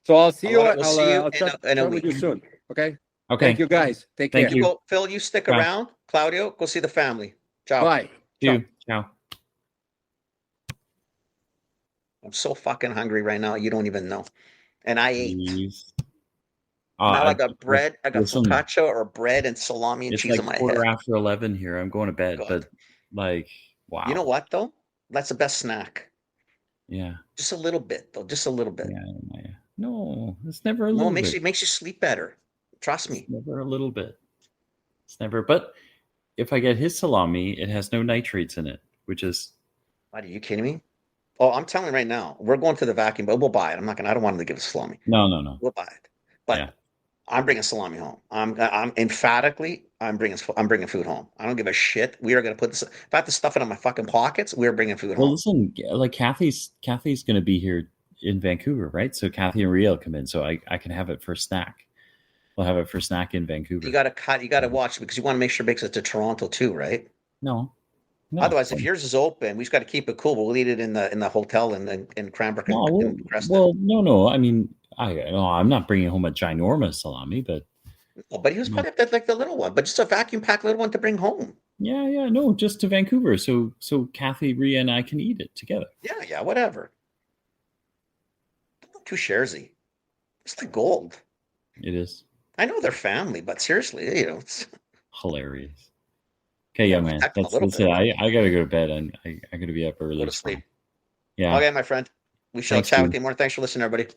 So I'll see you. We'll see you I'll in a chat with you week. soon. Okay. Okay. Thank you, guys. Take Thank care. you. Go, Phil, you stick Ciao. around. Claudio, go see the family. Ciao. Bye. You. Ciao. I'm so fucking hungry right now. You don't even know. And I ate. Jeez. Now I got bread. I got listen, focaccia or bread and salami and it's cheese like on my head. 11:15 here. I'm going to bed, God. but like, wow. You know what though? That's the best snack. Yeah. Just a little bit though. Just a little bit. Yeah. No, it's never a No, little it bit. makes you sleep better. Trust me. It's never a little bit. It's never. But if I get his salami, it has no nitrates in it, which is. What, are you kidding me? Oh, I'm telling you right now, we're going to the vacuum, but we'll buy it. I don't want him to give us salami. No. We'll buy it. But Yeah. I'm bringing salami home. I'm emphatically, I'm bringing food home. I don't give a shit. We are going to put this. If I have to stuff it in my fucking pockets, we're bringing food Well, home. listen, like Kathy's going to be here in Vancouver, right? So Kathy and Riel come in, so I can have it for snack. We'll have it for snack in Vancouver. You got to watch because you want to make sure it makes it to Toronto too, right? No. Otherwise, if yours is open, we just got to keep it cool. We'll eat it in the hotel in Cranbrook and Creston. No. I mean, I'm not bringing home a ginormous salami, but. Oh, but he was probably like the little one, but just a vacuum packed little one to bring home. Yeah, no, just to Vancouver, so Kathy, Rhea, and I can eat it together. Yeah, whatever. Too sharesy. It's like gold. It is. I know they're family, but seriously, it's hilarious. Okay, young man. That's it. I gotta go to bed, and I gotta be up early. Go to sleep. Yeah. Okay, my friend. We shall chat with you more. Thanks for listening, everybody.